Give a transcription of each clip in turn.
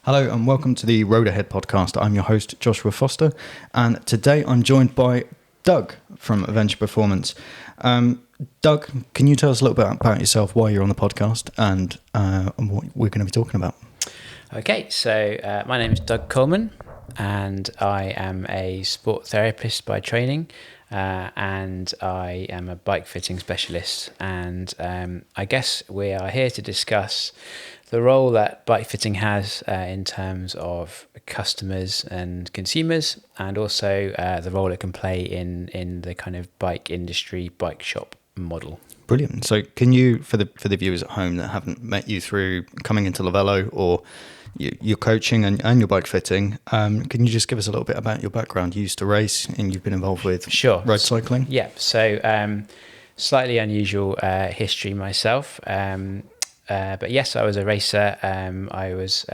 Hello and welcome to the Road Ahead podcast. I'm your host, Joshua Foster, and today I'm joined by Doug from Adventure Performance. Doug, can you tell us a little bit about yourself, why you're on the podcast, and what we're going to be talking about? Okay, so my name is Doug Coleman, and I am a sport therapist by training, and I am a bike fitting specialist. And I guess we are here to discuss the role that bike fitting has in terms of customers and consumers, and also the role it can play in the kind of bike industry, bike shop model. Brilliant. So can you, for the viewers at home that haven't met you through coming into Lavello or your coaching and your bike fitting, can you just give us a little bit about your background? You used to race and you've been involved with road cycling? Yeah, so slightly unusual history myself. But yes, I was a racer. I was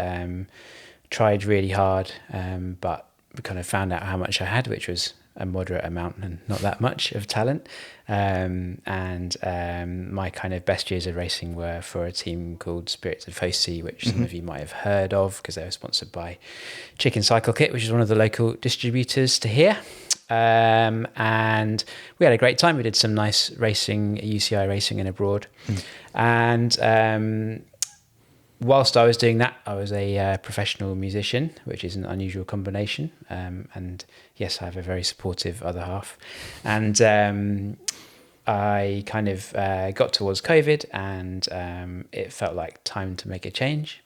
tried really hard, but kind of found out how much I had, which was a moderate amount and not that much of talent. And my kind of best years of racing were for a team called Spirits of Foci, which some of you might have heard of because they were sponsored by Chicken Cycle Kit, which is one of the local distributors to here. And we had a great time. We did some nice racing, UCI racing and abroad. And whilst I was doing that, I was a professional musician, which is an unusual combination. And yes, I have a very supportive other half. And I kind of got towards COVID, and it felt like time to make a change.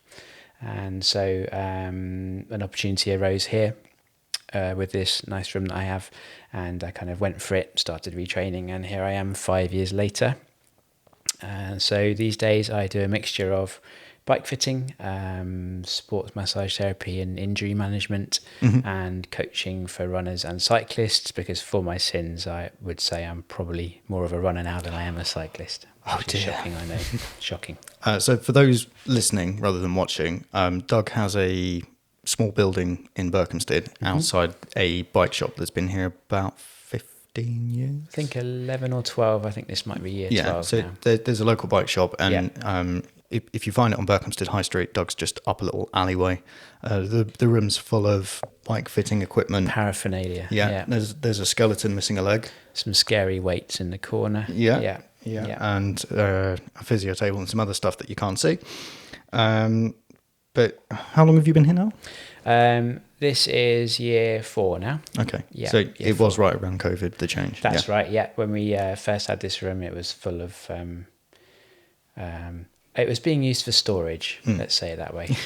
And so an opportunity arose here with this nice room that I have, and I kind of went for it, started retraining, and here I am 5 years later. And so these days I do a mixture of bike fitting, sports massage therapy and injury management, and coaching for runners and cyclists, because for my sins I would say I'm probably more of a runner now than I am a cyclist. Oh dear. Shocking, I know. Shocking. So for those listening rather than watching, Doug has a small building in Berkhamsted outside a bike shop that's been here about 15 years. I think 11 or 12. I think this might be year 12 so now. There's a local bike shop, and if you find it on Berkhamsted High Street, Doug's just up a little alleyway. The room's full of bike fitting equipment. Paraphernalia. Yeah. There's a skeleton missing a leg. Some scary weights in the corner. Yeah. And a physio table and some other stuff that you can't see. But how long have you been here now? This is year 4 now. Okay. Yeah, so it was right around COVID, the change. That's right, yeah. When we first had this room, it was full of... it was being used for storage, let's say it that way.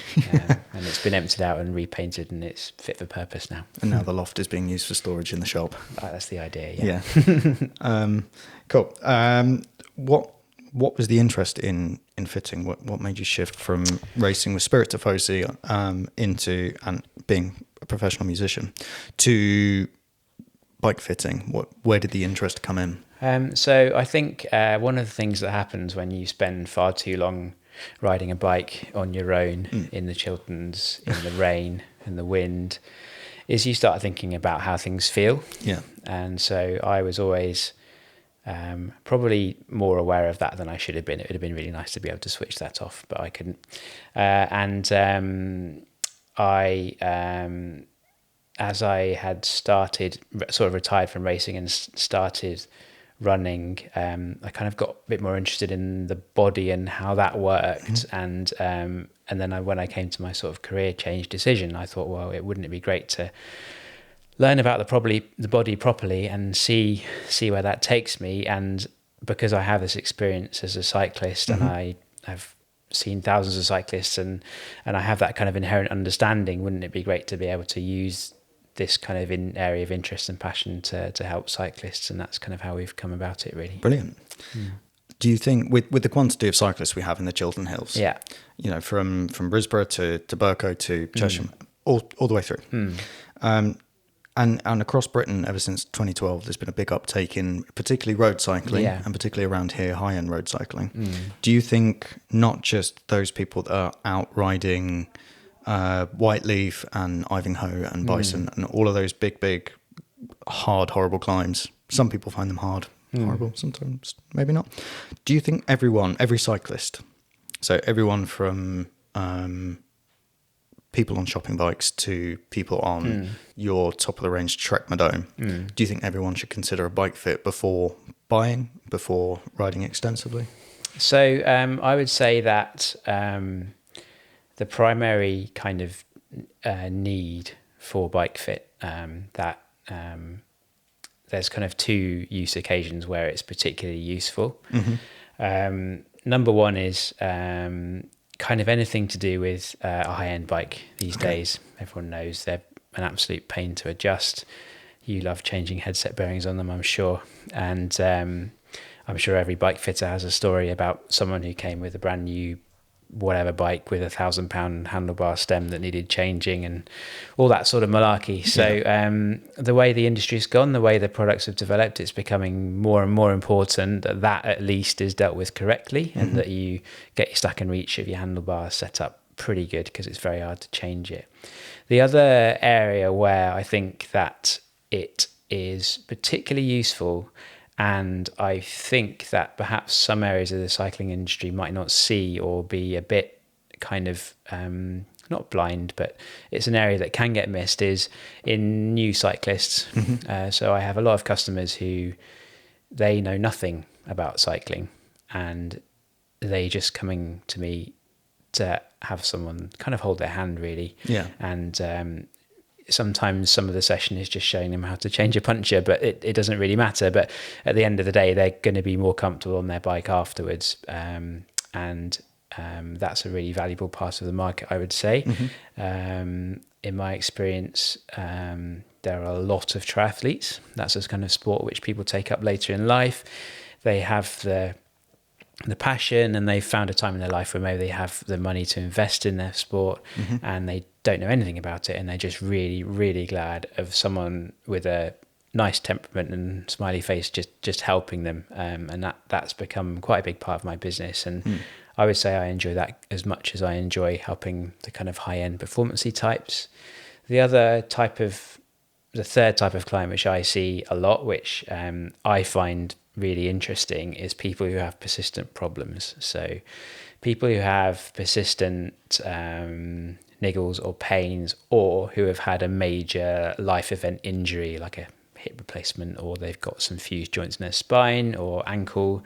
And it's been emptied out and repainted, and it's fit for purpose now. And now the loft is being used for storage in the shop. That's the idea, yeah. Cool. What was the interest in fitting? What made you shift from racing with Spirit Tifosi into and being a professional musician to bike fitting? Where did the interest come in? So I think one of the things that happens when you spend far too long riding a bike on your own in the Chilterns, in the rain, in the wind, is you start thinking about how things feel. Yeah. And so I was always... probably more aware of that than I should have been. It would have been really nice to be able to switch that off, but I couldn't. As I had started, sort of retired from racing and started running, I kind of got a bit more interested in the body and how that worked. And then when I came to my sort of career change decision, I thought, well, wouldn't it be great to learn about the body properly and see where that takes me. And because I have this experience as a cyclist, and I have seen thousands of cyclists, and I have that kind of inherent understanding, wouldn't it be great to be able to use this kind of area of interest and passion to help cyclists? And that's kind of how we've come about it, really. Brilliant. Do you think with the quantity of cyclists we have in the Chiltern Hills, from Brisbane to Burco to Chesham, all the way through, and across Britain, ever since 2012, there's been a big uptake in particularly road cycling, and particularly around here, high-end road cycling. Do you think not just those people that are out riding Whiteleaf and Ivinghoe and Bison and all of those big, hard, horrible climbs, some people find them horrible, sometimes maybe not. Do you think every cyclist, so everyone from people on shopping bikes to people on your top of the range Trek Madone. Do you think everyone should consider a bike fit before buying, before riding extensively? So I would say that the primary kind of need for bike fit, there's kind of two use occasions where it's particularly useful. Number one is kind of anything to do with a high-end bike these days. Everyone knows they're an absolute pain to adjust. You love changing headset bearings on them, I'm sure. And I'm sure every bike fitter has a story about someone who came with a brand new whatever bike with £1,000 handlebar stem that needed changing and all that sort of malarkey. So the way the industry's gone, the way the products have developed, it's becoming more and more important that at least is dealt with correctly and that you get your stack and reach of your handlebars set up pretty good, because it's very hard to change it. The other area where I think that it is particularly useful, and I think that perhaps some areas of the cycling industry might not see or be a bit kind of not blind, but it's an area that can get missed, is in new cyclists. So I have a lot of customers who they know nothing about cycling, and they just coming to me to have someone kind of hold their hand, really. And sometimes some of the session is just showing them how to change a puncture, but it doesn't really matter. But at the end of the day, they're going to be more comfortable on their bike afterwards. And that's a really valuable part of the market, I would say. In my experience, there are a lot of triathletes. That's a kind of sport which people take up later in life. They have the passion, and they've found a time in their life where maybe they have the money to invest in their sport, and they don't know anything about it, and they're just really, really glad of someone with a nice temperament and smiley face just helping them, and that's become quite a big part of my business. And I would say I enjoy that as much as I enjoy helping the kind of high-end performance-y types. The third type of client which I see a lot, which I find really interesting, is people who have persistent problems. So people who have persistent niggles or pains, or who have had a major life event injury like a hip replacement, or they've got some fused joints in their spine or ankle,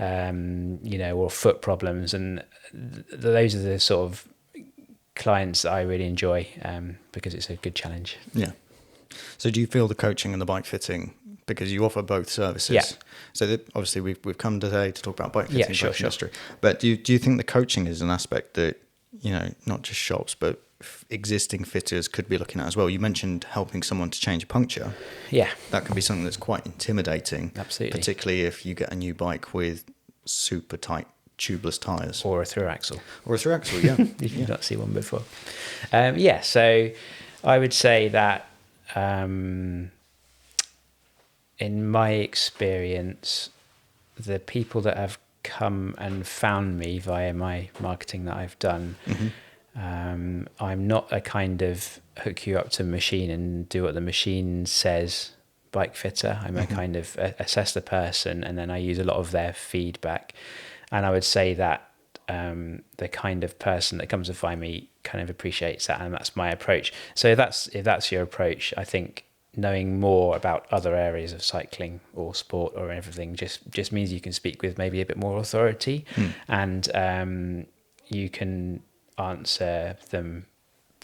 or foot problems. And those are the sort of clients that I really enjoy, because it's a good challenge. Yeah. So do you feel the coaching and the bike fitting, because you offer both services? Yeah. So obviously we've come today to talk about bike fitting, sure. industry. But do you think the coaching is an aspect that, not just shops, but existing fitters could be looking at as well? You mentioned helping someone to change a puncture. Yeah. That can be something that's quite intimidating. Absolutely. Particularly if you get a new bike with super tight tubeless tyres. Or a through axle. Yeah. You've not seen one before. So I would say that in my experience, the people that have come and found me via my marketing that I've done, I'm not a kind of hook you up to a machine and do what the machine says bike fitter. I'm a kind of assess the person, and then I use a lot of their feedback. And I would say that the kind of person that comes to find me kind of appreciates that, and that's my approach. So if that's your approach, I think knowing more about other areas of cycling or sport or everything just means you can speak with maybe a bit more authority, and you can answer them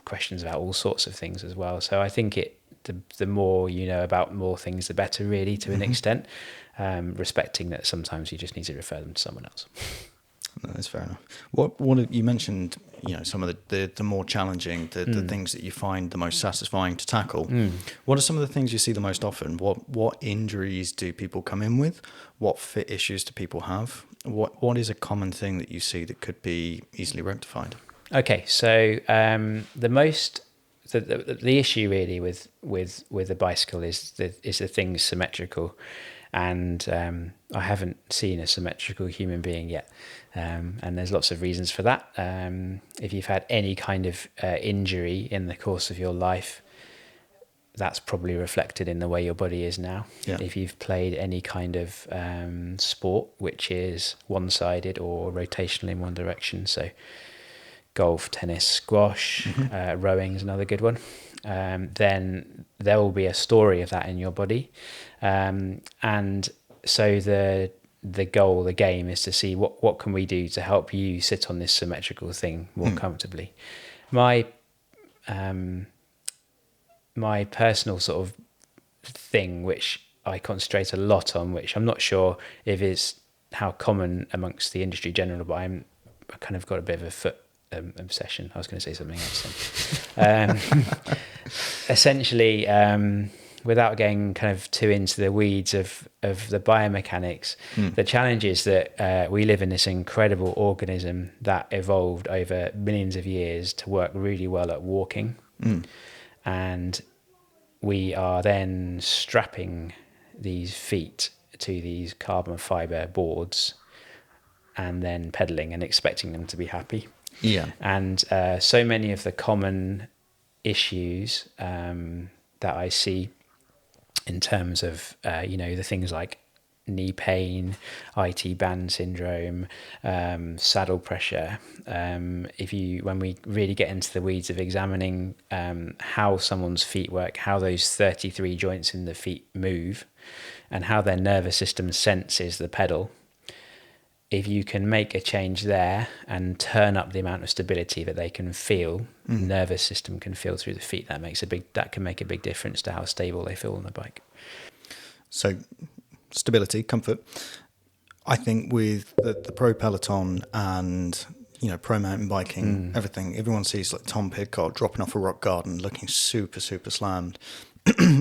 questions about all sorts of things as well. So I think the more you know about more things, the better, really, to an extent, respecting that sometimes you just need to refer them to someone else. No, that's fair enough. What you mentioned, some of the more challenging, the things that you find the most satisfying to tackle. What are some of the things you see the most often? What injuries do people come in with? What fit issues do people have? What is a common thing that you see that could be easily rectified? Okay, so the issue really with the bicycle is the thing's symmetrical. And I haven't seen a symmetrical human being yet. And there's lots of reasons for that. If you've had any kind of injury in the course of your life, that's probably reflected in the way your body is now. Yeah. If you've played any kind of sport which is one-sided or rotational in one direction, so golf, tennis, squash, rowing is another good one, then there will be a story of that in your body. And so the goal, the game, is to see what can we do to help you sit on this symmetrical thing more comfortably. My personal sort of thing, which I concentrate a lot on, which I'm not sure if is how common amongst the industry general, but I kind of got a bit of a foot obsession. I was going to say something else then. Essentially, without getting kind of too into the weeds of the biomechanics, the challenge is that we live in this incredible organism that evolved over millions of years to work really well at walking. And we are then strapping these feet to these carbon fiber boards and then pedaling and expecting them to be happy. Yeah. And so many of the common issues that I see in terms of, the things like knee pain, IT band syndrome, saddle pressure. When we really get into the weeds of examining how someone's feet work, how those 33 joints in the feet move, and how their nervous system senses the pedal, if you can make a change there and turn up the amount of stability that they can feel, nervous system can feel through the feet, that can make a big difference to how stable they feel on the bike. So stability, comfort. I think with the pro peloton and pro mountain biking, everything, everyone sees like Tom Pidcock dropping off a rock garden looking super slammed.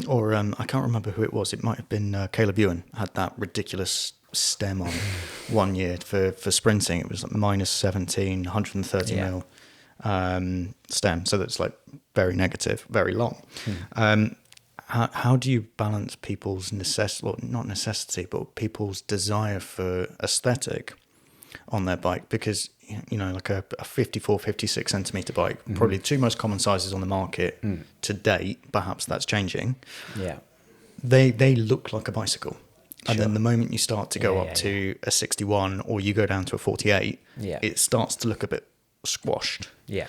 Or I can't remember who it was. It might have been Caleb Ewan had that ridiculous stem on one year for sprinting. It was like minus 17, 130 mil stem. So that's like very negative, very long. How do you balance people's not necessity, but people's desire for aesthetic on their bike? Because, like a 54, 56 centimeter bike, probably the two most common sizes on the market to date, perhaps that's changing. Yeah. They look like a bicycle. And then the moment you start to go up to a 61 or you go down to a 48, it starts to look a bit squashed. Yeah.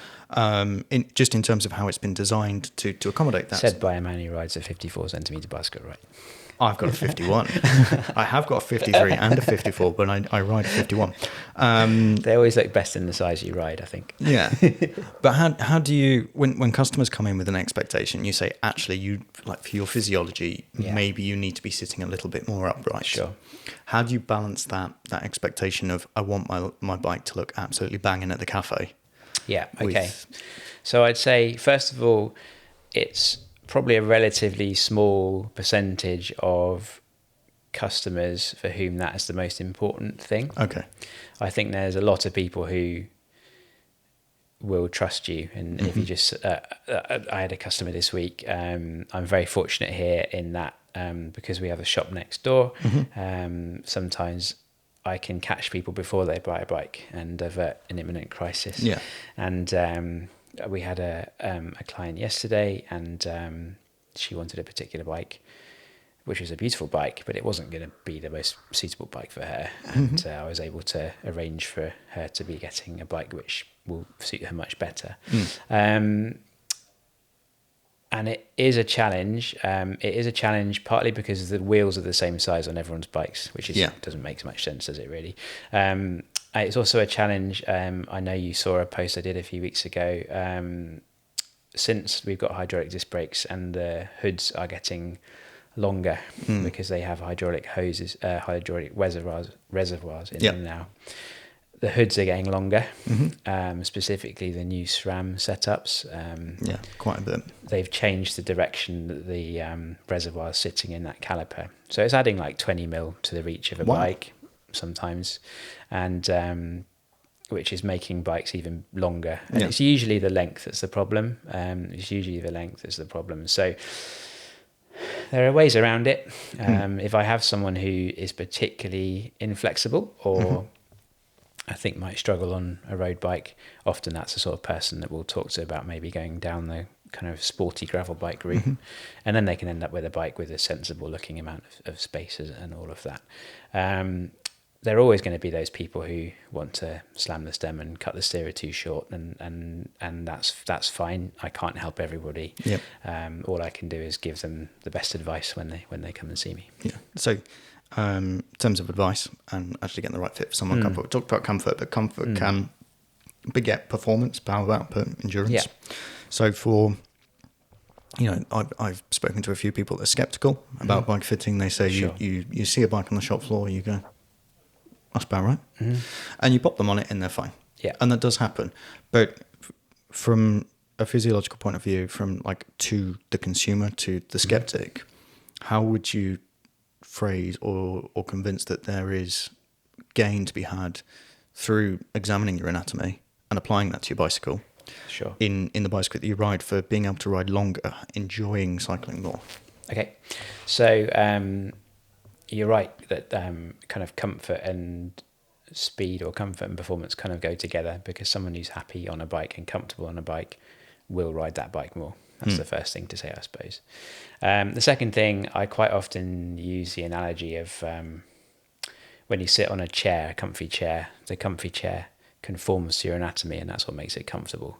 In terms of how it's been designed to accommodate that. Said by a man who rides a 54 centimetre bicycle, right? I've got a 51. I have got a 53 and a 54, but I ride a 51. They always look best in the size you ride, I think. Yeah. But how do you, when customers come in with an expectation, you say, actually, you like for your physiology, maybe you need to be sitting a little bit more upright. Sure. How do you balance that expectation of, I want my bike to look absolutely banging at the cafe? Yeah, okay. So I'd say, first of all, it's probably a relatively small percentage of customers for whom that is the most important thing. Okay. I think there's a lot of people who will trust you. And if you just, I had a customer this week. I'm very fortunate here in that because we have a shop next door, sometimes I can catch people before they buy a bike and avert an imminent crisis. Yeah. And we had a client yesterday, and she wanted a particular bike, which was a beautiful bike, but it wasn't going to be the most suitable bike for her. And I was able to arrange for her to be getting a bike which will suit her much better. And it is a challenge. It is a challenge partly because the wheels are the same size on everyone's bikes, which doesn't make so much sense, does it really? It's also a challenge. I know you saw a post I did a few weeks ago. Since we've got hydraulic disc brakes and the hoods are getting longer because they have hydraulic hoses, hydraulic reservoirs in them now. The hoods are getting longer, specifically the new SRAM setups. Quite a bit. They've changed the direction that the reservoir is sitting in that caliper. So it's adding like 20 mil to the reach of a bike sometimes, and which is making bikes even longer. And it's usually the length that's the problem. So there are ways around it. If I have someone who is particularly inflexible or I think might struggle on a road bike, often that's the sort of person that we'll talk to about maybe going down the kind of sporty gravel bike route. And then they can end up with a bike with a sensible looking amount of spaces and all of that. there are always going to be those people who want to slam the stem and cut the steerer too short, and that's fine. I can't help everybody. Yep. All I can do is give them the best advice when they come and see me. Yeah. So, in terms of advice and actually getting the right fit for someone, comfort. We talked about comfort, but comfort can beget performance, power output, endurance. Yeah. So for, I've spoken to a few people that are skeptical about bike fitting. They say Sure. you see a bike on the shop floor, you go, that's about right. And you pop them on it and they're fine. Yeah. And that does happen. But from a physiological point of view, from like to the consumer, to the skeptic, how would you phrase or convince that there is gain to be had through examining your anatomy and applying that to your bicycle? Sure. In the bicycle that you ride, for being able to ride longer, enjoying cycling more. Okay. So you're right that kind of comfort and speed, or comfort and performance, kind of go together, because someone who's happy on a bike and comfortable on a bike will ride that bike more. That's the first thing to say, I suppose. The second thing, I quite often use the analogy of when you sit on a chair, a comfy chair, the comfy chair conforms to your anatomy, and that's what makes it comfortable.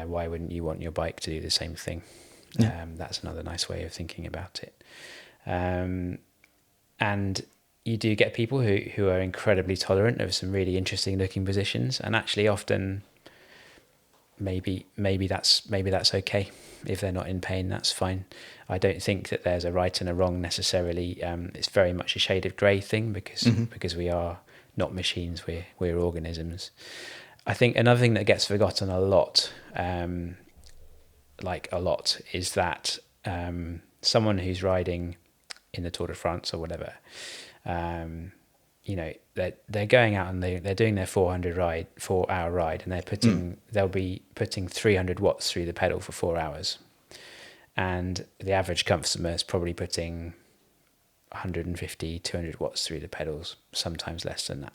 Why wouldn't you want your bike to do the same thing? That's another nice way of thinking about it. And you do get people who are incredibly tolerant of some really interesting looking positions, and actually often maybe that's okay. If they're not in pain, that's fine. I don't think that there's a right and a wrong necessarily. It's very much a shade of grey thing, because we are not machines, we're organisms. I think another thing that gets forgotten a lot, is that someone who's riding in the Tour de France or whatever, they're going out and they're doing their 4-hour ride, and they'll be putting 300 watts through the pedal for 4 hours, and the average customer is probably putting 150, 200 watts through the pedals, sometimes less than that.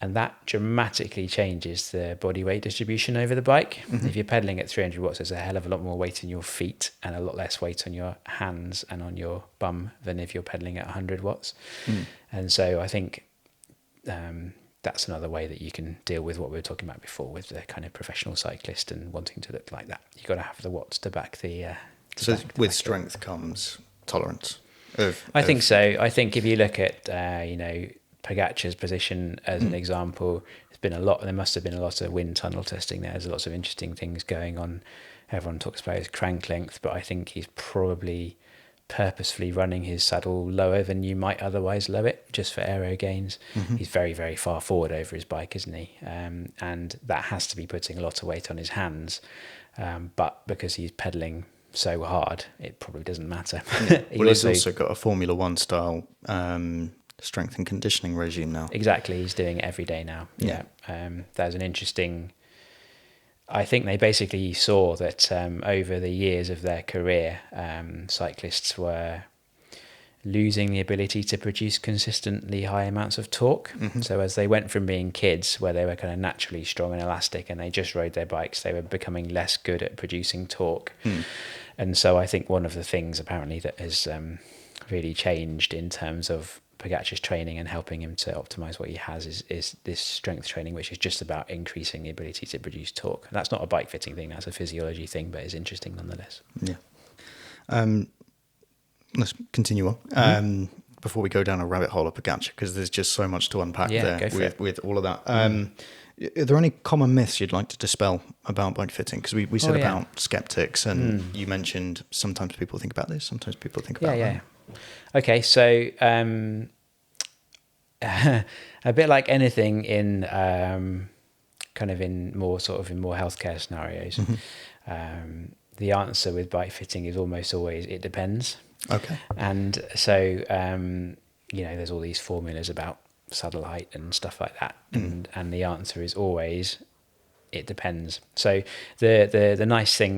And that dramatically changes the body weight distribution over the bike. If you're pedaling at 300 watts, there's a hell of a lot more weight in your feet and a lot less weight on your hands and on your bum than if you're pedaling at 100 watts. And so I think that's another way that you can deal with what we were talking about before, with the kind of professional cyclist and wanting to look like that. You've got to have the watts to back the... So with strength comes tolerance? I think so. I think if you look at, Pogacar's position as an example, there must have been a lot of wind tunnel testing there. There's lots of interesting things going on. Everyone talks about his crank length, but I think he's probably purposefully running his saddle lower than you might otherwise low it, just for aero gains. He's very, very far forward over his bike, isn't he? And that has to be putting a lot of weight on his hands. But because he's pedaling so hard, it probably doesn't matter. He's also got a Formula One style strength and conditioning regime now. Exactly, he's doing it every day now. Yeah. There's an interesting... I think they basically saw that over the years of their career, cyclists were losing the ability to produce consistently high amounts of torque. So as they went from being kids, where they were kind of naturally strong and elastic and they just rode their bikes, they were becoming less good at producing torque. And so I think one of the things apparently that has really changed in terms of Pogacar's training and helping him to optimize what he has is this strength training, which is just about increasing the ability to produce torque. And that's not a bike fitting thing, that's a physiology thing, but it's interesting nonetheless. Yeah. Let's continue on before we go down a rabbit hole of Pogacar, because there's just so much to unpack there with all of that. Are there any common myths you'd like to dispel about bike fitting? Because we said about skeptics, and you mentioned sometimes people think about this, sometimes people think about that. Okay, so a bit like anything in kind of in more healthcare scenarios, the answer with bike fitting is almost always it depends. Okay. And so there's all these formulas about saddle height and stuff like that, and the answer is always it depends. So the nice thing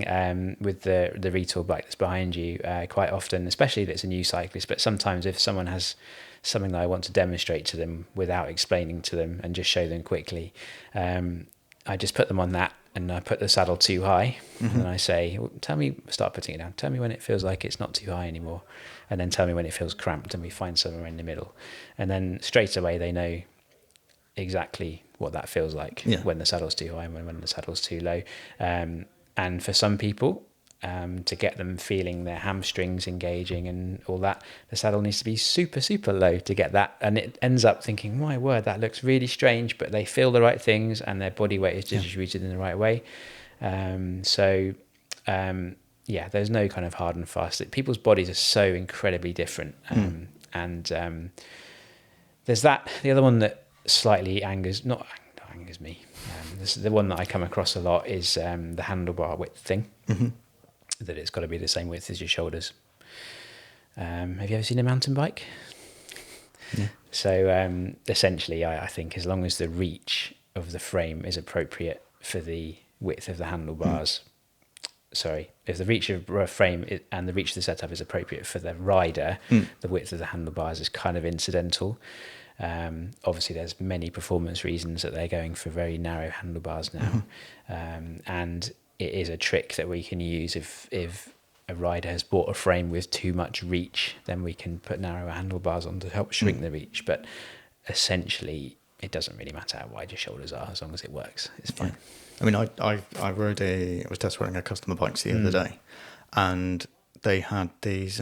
with the retool bike that's behind you, quite often, especially if it's a new cyclist, but sometimes if someone has something that I want to demonstrate to them without explaining to them and just show them quickly, I just put them on that and I put the saddle too high, and then I say, well, start putting it down. Tell me when it feels like it's not too high anymore, and then tell me when it feels cramped, and we find somewhere in the middle. And then straight away they know exactly what that feels like when the saddle's too high and when the saddle's too low. And for some people, to get them feeling their hamstrings engaging and all that, the saddle needs to be super, super low to get that. And it ends up thinking, my word, that looks really strange, but they feel the right things and their body weight is distributed in the right way. There's no kind of hard and fast. People's bodies are so incredibly different. There's that. The other one that slightly angers me. This is the one that I come across a lot is the handlebar width thing. That it's got to be the same width as your shoulders. Have you ever seen a mountain bike? Yeah. So essentially, I think as long as the reach of the frame is appropriate for the width of the handlebars, if the reach of a frame and the reach of the setup is appropriate for the rider, the width of the handlebars is kind of incidental. Obviously, there's many performance reasons that they're going for very narrow handlebars now, and it is a trick that we can use if a rider has bought a frame with too much reach, then we can put narrower handlebars on to help shrink the reach. But essentially, it doesn't really matter how wide your shoulders are as long as it works. It's fine. Yeah. I mean, I was test riding a customer bikes the other day, and they had these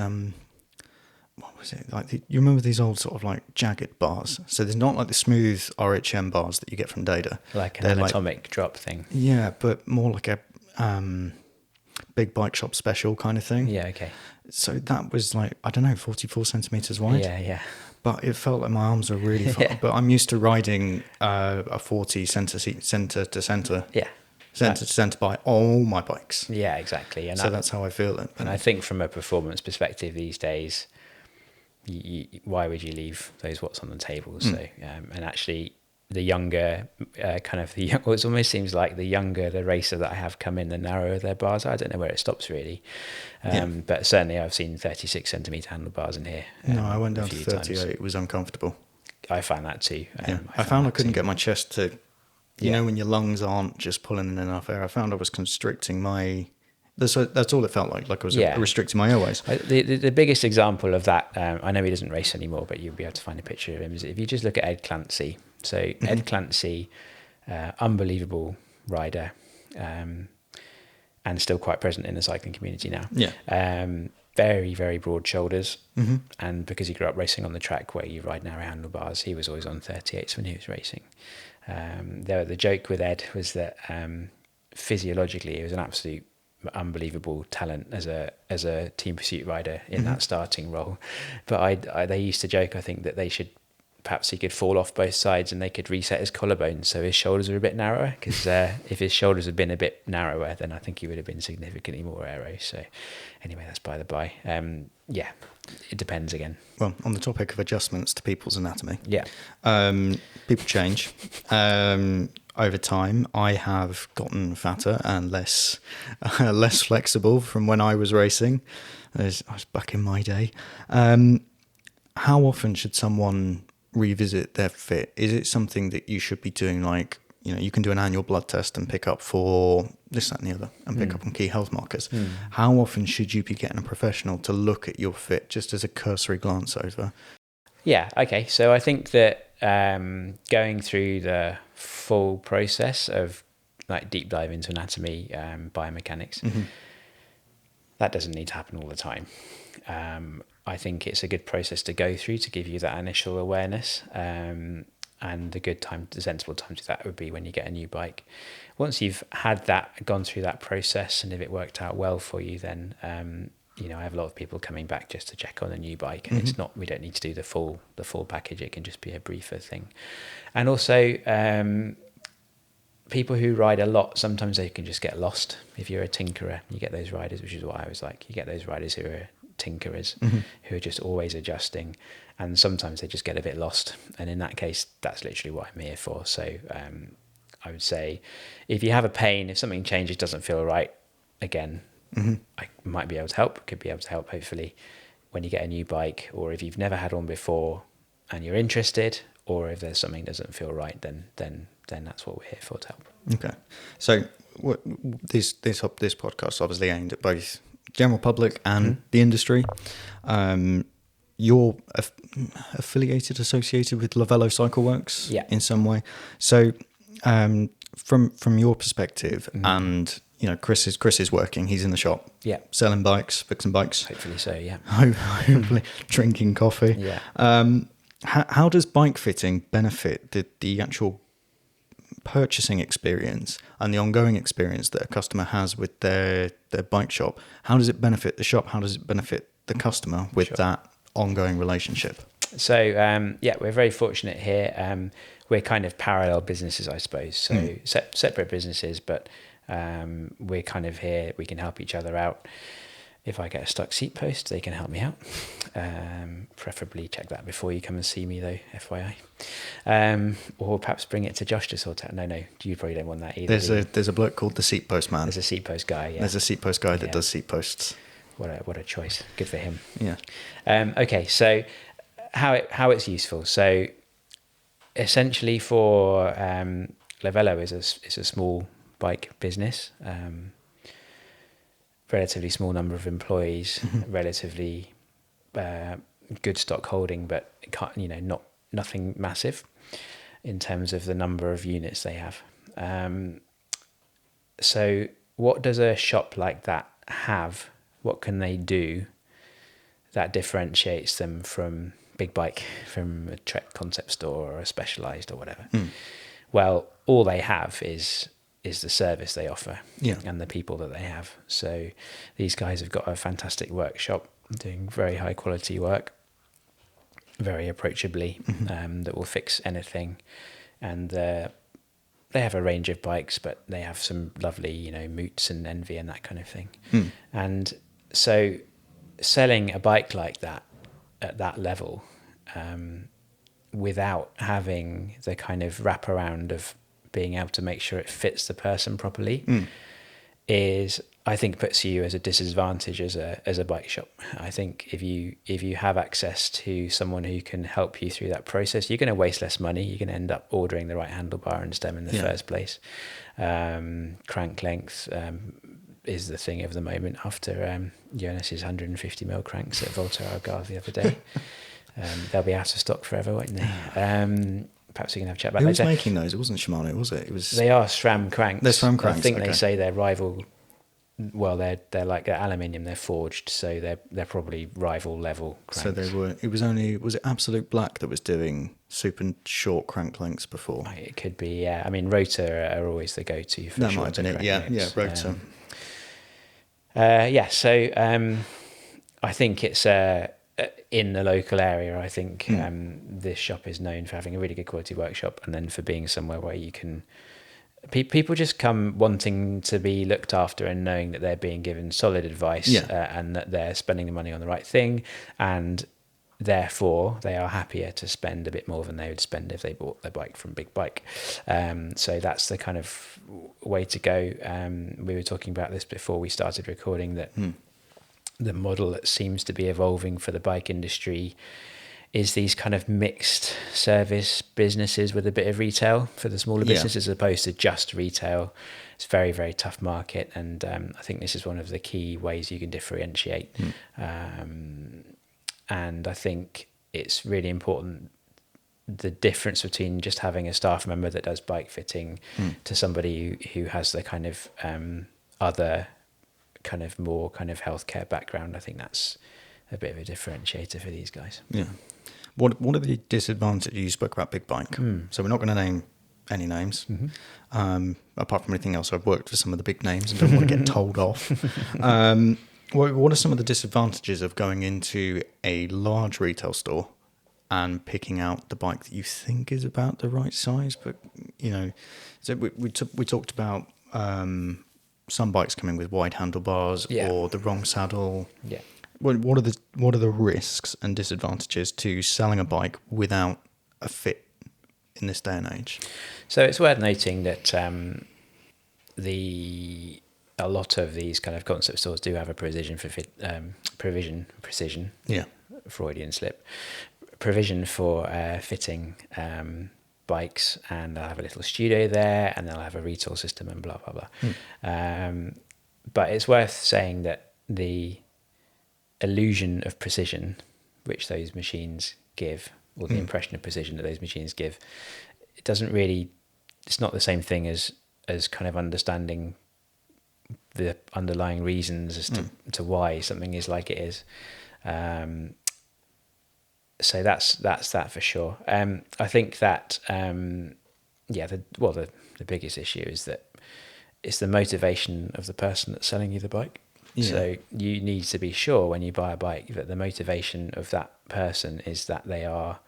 what was it like? You remember these old sort of like jagged bars? So there's not like the smooth RHM bars that you get from Data, like an anatomic drop thing. Yeah, but more like a big bike shop special kind of thing. Yeah, okay. So that was like, I don't know, 44 centimeters wide. Yeah. But it felt like my arms were really far. Yeah. But I'm used to riding a 40 center to center. Yeah. Center to center by all my bikes. Yeah, exactly. And so that's how I feel it. And I think from a performance perspective these days, why would you leave those watts on the table? So, and actually, the younger, it almost seems like the younger the racer that I have come in, the narrower their bars are. I don't know where it stops really. But certainly I've seen 36 centimetre handlebars in here. No, I went down to 38. Times. It was uncomfortable. I found that too. I found I couldn't get my chest to, you know, when your lungs aren't just pulling in enough air. I found I was constricting my... That's all it felt like I was restricting my airways. The biggest example of that, I know he doesn't race anymore, but you'll be able to find a picture of him, is if you just look at Ed Clancy. So Ed Clancy, unbelievable rider, and still quite present in the cycling community now. Yeah. Very, very broad shoulders. And because he grew up racing on the track where you ride narrow handlebars, he was always on 38s when he was racing. The joke with Ed was that physiologically he was an absolute unbelievable talent as a team pursuit rider in that starting role, but they used to joke, I think, that perhaps he could fall off both sides and they could reset his collarbone so his shoulders are a bit narrower, because if his shoulders had been a bit narrower, then I think he would have been significantly more aero. So anyway, that's by the by. It depends again. Well, on the topic of adjustments to people's anatomy, people change. Over time, I have gotten fatter and less flexible from when I was racing. I was back in my day. How often should someone revisit their fit? Is it something that you should be doing, like, you know, you can do an annual blood test and pick up for this, that and the other, and pick up on key health markers. How often should you be getting a professional to look at your fit just as a cursory glance over? Yeah, okay. So I think that going through the full process of like deep dive into anatomy, biomechanics, that doesn't need to happen all the time. I think it's a good process to go through to give you that initial awareness. And the sensible time to do that would be when you get a new bike. Once you've had that, gone through that process, and if it worked out well for you, then I have a lot of people coming back just to check on a new bike, and it's not, we don't need to do the full package. It can just be a briefer thing. And also, people who ride a lot, sometimes they can just get lost. If you're a tinkerer, you get those riders, which is what I was like. You get those riders who are tinkerers, who are just always adjusting, and sometimes they just get a bit lost. And in that case, that's literally what I'm here for. So I would say, if you have a pain, if something changes, doesn't feel right, again, I might be able to help, could be able to help, hopefully, when you get a new bike, or if you've never had one before and you're interested, or if there's something that doesn't feel right, then that's what we're here for, to help. Okay. So this podcast obviously aimed at both general public and the industry. You're affiliated, associated with Lavello Cycle Works in some way. So from your perspective, and Chris is working. He's in the shop, selling bikes, fixing bikes. Hopefully so, yeah. Hopefully drinking coffee. Yeah. How does bike fitting benefit the actual purchasing experience and the ongoing experience that a customer has with their bike shop? How does it benefit the shop? How does it benefit the customer with that ongoing relationship? So we're very fortunate here. We're kind of parallel businesses, I suppose. So separate businesses, but we're kind of here. We can help each other out. If I get a stuck seat post, they can help me out. Preferably check that before you come and see me, though, FYI. Or perhaps bring it to Josh to sort out. No, you probably don't want that either. There's a bloke called the seat post man. There's a seat post guy. Yeah. There's a seat post guy that does seat posts. What a choice. Good for him. Yeah. Okay, so how it's useful. So essentially, for Lavello is a small bike business. Relatively small number of employees, relatively good stock holding, but nothing massive in terms of the number of units they have. So what does a shop like that have? What can they do that differentiates them from big bike, from a Trek concept store or a Specialized or whatever? Well, all they have is the service they offer and the people that they have. So these guys have got a fantastic workshop doing very high quality work, very approachably, that will fix anything. And they have a range of bikes, but they have some lovely, Moots and Envy and that kind of thing. And so selling a bike like that at that level, without having the kind of wraparound of being able to make sure it fits the person properly, is, I think, puts you as a disadvantage as a bike shop. I think if you have access to someone who can help you through that process, you're going to waste less money. You're going to end up ordering the right handlebar and stem in the first place. Crank length is the thing of the moment after Jonas's 150mm cranks at Volta Algarve the other day. They'll be out of stock forever, won't they? Perhaps we can have a chat about Who later. was making those? It wasn't Shimano, was it? They are SRAM cranks. They're SRAM cranks. I think they say they're rival. Well, they're like aluminium. They're forged, so they're probably rival level cranks. So they were. Was it Absolute Black that was doing super short crank lengths before? It could be. Yeah. I mean, Rotor are always the go-to for that might have been it. Yeah, Rotor. So I think it's in the local area. I think this shop is known for having a really good quality workshop, and then for being somewhere where you can. People just come wanting to be looked after and knowing that they're being given solid advice and that they're spending the money on the right thing, and therefore they are happier to spend a bit more than they would spend if they bought their bike from Big Bike. So that's the kind of way to go. We were talking about this before we started recording, that the model that seems to be evolving for the bike industry is these kind of mixed service businesses with a bit of retail for the smaller businesses, as opposed to just retail. It's a very, very tough market, and I think this is one of the key ways you can differentiate. And I think it's really important, the difference between just having a staff member that does bike fitting to somebody who has the kind of other kind of more kind of healthcare background. I think that's a bit of a differentiator for these guys. Yeah. What are the disadvantages? You spoke about Big Bike, so we're not going to name any names. Apart from anything else, I've worked for some of the big names and don't want to get told off. What are some of the disadvantages of going into a large retail store and picking out the bike that you think is about the right size? But so we talked about some bikes coming with wide handlebars or the wrong saddle. Yeah. What are the risks and disadvantages to selling a bike without a fit in this day and age? So it's worth noting that a lot of these kind of concept stores do have a precision Freudian slip, provision for fitting bikes, and they'll have a little studio there, and they'll have a retail system and blah, blah, blah. But it's worth saying that the illusion of precision which those machines give, or the impression of precision that those machines give, it doesn't really, it's not the same thing as kind of understanding the underlying reasons as to why something is like it is. So that's that for sure. I think that the biggest issue is that it's the motivation of the person that's selling you the bike. Yeah. So you need to be sure when you buy a bike that the motivation of that person is that they are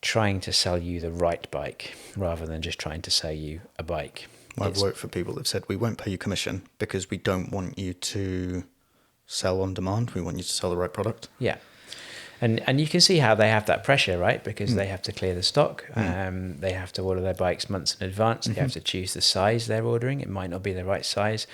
trying to sell you the right bike rather than just trying to sell you a bike. Well, I've worked for people that have said, we won't pay you commission because we don't want you to sell on demand. We want you to sell the right product. Yeah. And you can see how they have that pressure, right? Because they have to clear the stock. They have to order their bikes months in advance. They have to choose the size they're ordering. It might not be the right size.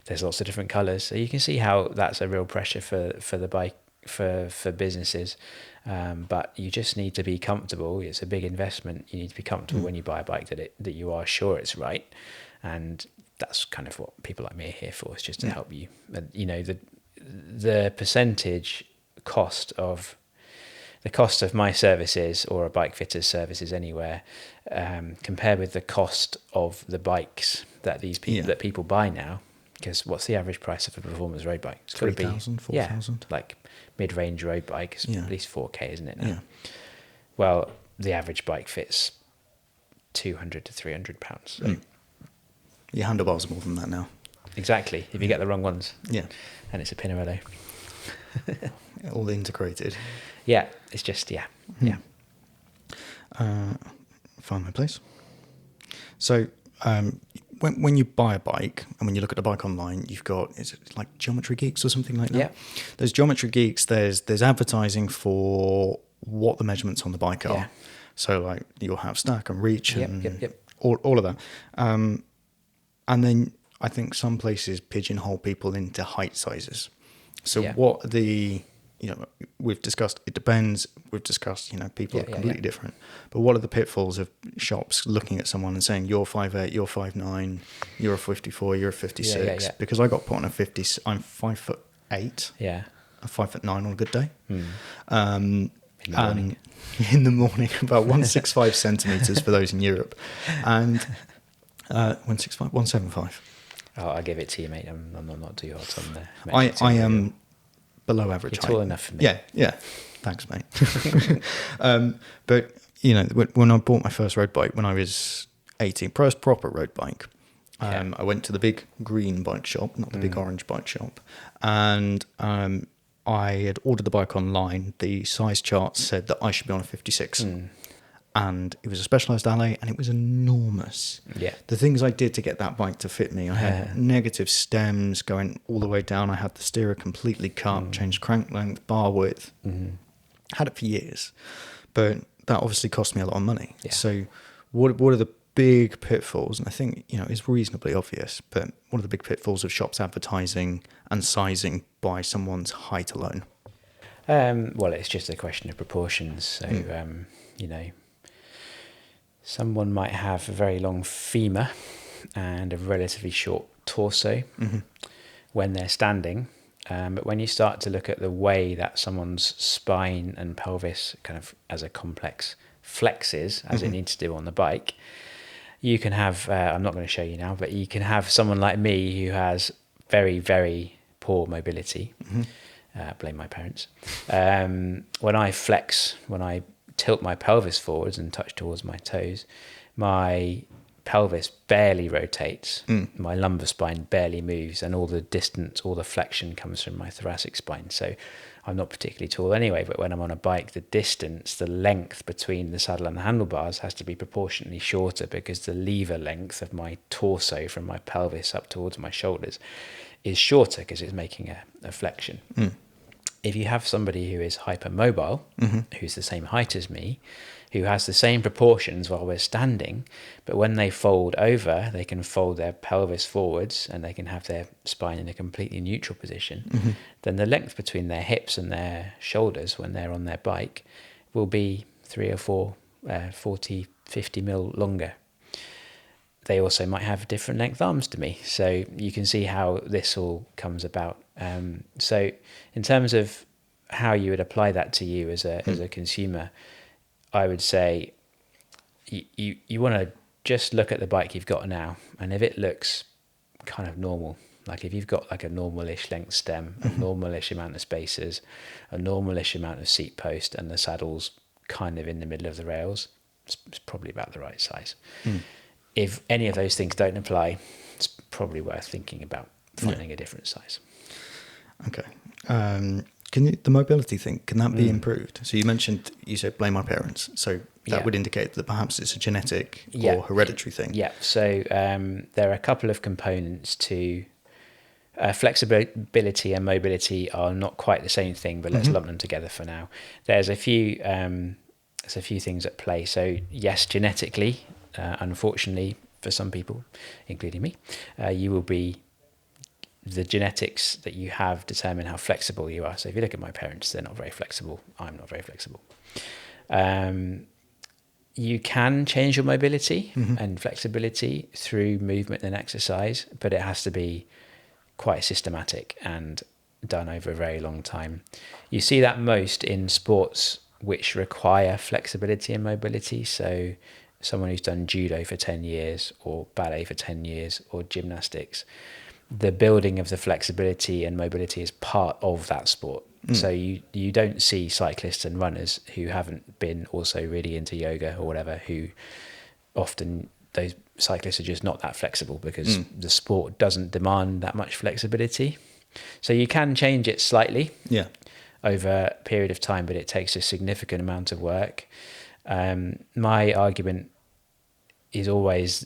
There's lots of different colours. So you can see how that's a real pressure for the bike, for businesses. But you just need to be comfortable. It's a big investment. You need to be comfortable when you buy a bike that you are sure it's right. And that's kind of what people like me are here for, is just to help you. You know, the percentage cost of my services, or a bike fitter's services anywhere, compared with the cost of the bikes that that people buy now. Because what's the average price of a performance road bike? It's got to be 3,000, 4,000. Like mid-range road bike is at least 4K, isn't it now? Yeah. Well, the average bike fits £200 to £300. So. Your handlebars are more than that now. Exactly. If you get the wrong ones. Yeah. And it's a Pinarello. All integrated. Yeah, it's just, yeah. Find my place. So when you buy a bike, and when you look at the bike online, you've got, is it like Geometry Geeks or something like that? Yeah. There's Geometry Geeks, there's advertising for what the measurements on the bike are. Yeah. So like you'll have stack and reach and all of that. And then I think some places pigeonhole people into height sizes. So what we've discussed, it depends. We've discussed, people are completely different. But what are the pitfalls of shops looking at someone and saying, you're 5'8", you're 5'9", you're a 54, you're a 56? Yeah. Because I got put on a 50, I'm 5'8". Yeah. I'm 5'9" on a good day. In the morning, about 165 centimeters for those in Europe. And 165, 175. Oh, I'll give it to you, mate. I'm not too hot on there. I am below average height. You're tall enough for me. Yeah. Thanks, mate. But, when I bought my first road bike when I was 18, first proper road bike, I went to the big green bike shop, not the big orange bike shop, and I had ordered the bike online. The size chart said that I should be on a 56. And it was a Specialized Alley, and it was enormous. Yeah. The things I did to get that bike to fit me, I had negative stems going all the way down. I had the steerer completely cut, changed crank length, bar width. Had it for years, but that obviously cost me a lot of money. Yeah. So what are the big pitfalls? And I think, it's reasonably obvious, but what are the big pitfalls of shops advertising and sizing by someone's height alone? Well, it's just a question of proportions. So, someone might have a very long femur and a relatively short torso when they're standing. But when you start to look at the way that someone's spine and pelvis kind of as a complex flexes, as it needs to do on the bike, you can have, I'm not going to show you now, but you can have someone like me who has very, very poor mobility. Blame my parents. When I flex, when I tilt my pelvis forwards and touch towards my toes, my pelvis barely rotates, my lumbar spine barely moves, and all the distance, all the flexion comes from my thoracic spine. So I'm not particularly tall anyway, but when I'm on a bike, the distance, the length between the saddle and the handlebars has to be proportionately shorter, because the lever length of my torso from my pelvis up towards my shoulders is shorter because it's making a flexion. If you have somebody who is hypermobile, who's the same height as me, who has the same proportions while we're standing, but when they fold over, they can fold their pelvis forwards and they can have their spine in a completely neutral position, then the length between their hips and their shoulders when they're on their bike will be 3 or 4, 40 50 mil longer. They also might have different length arms to me. So you can see how this all comes about. So in terms of how you would apply that to you as a consumer, I would say you want to just look at the bike you've got now, and if it looks kind of normal, like if you've got like a normal-ish length stem, a normal-ish amount of spacers, a normal-ish amount of seat post, and the saddle's kind of in the middle of the rails, it's probably about the right size. If any of those things don't apply, it's probably worth thinking about finding a different size. Okay. The mobility thing, can that be improved? So you said blame our parents. So that would indicate that perhaps it's a genetic or hereditary thing. Yeah. So there are a couple of components to flexibility and mobility are not quite the same thing, but let's lump them together for now. There's a few things at play. So yes, genetically, unfortunately for some people, including me, the genetics that you have determine how flexible you are. So if you look at my parents, they're not very flexible. I'm not very flexible. You can change your mobility and flexibility through movement and exercise, but it has to be quite systematic and done over a very long time. You see that most in sports which require flexibility and mobility. So someone who's done judo for 10 years or ballet for 10 years or gymnastics, the building of the flexibility and mobility is part of that sport. So you don't see cyclists and runners who haven't been also really into yoga or whatever, who often those cyclists are just not that flexible because the sport doesn't demand that much flexibility. So you can change it slightly over a period of time, but it takes a significant amount of work. My argument is always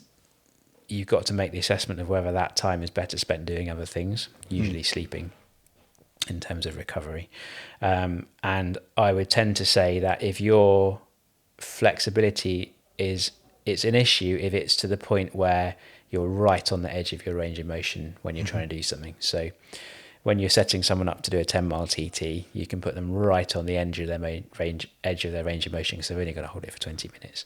you've got to make the assessment of whether that time is better spent doing other things, usually sleeping, in terms of recovery. And I would tend to say that if your flexibility it's an issue if it's to the point where you're right on the edge of your range of motion when you're trying to do something. So when you're setting someone up to do a 10-mile TT, you can put them right on the edge of their range of motion, because they're only going to hold it for 20 minutes.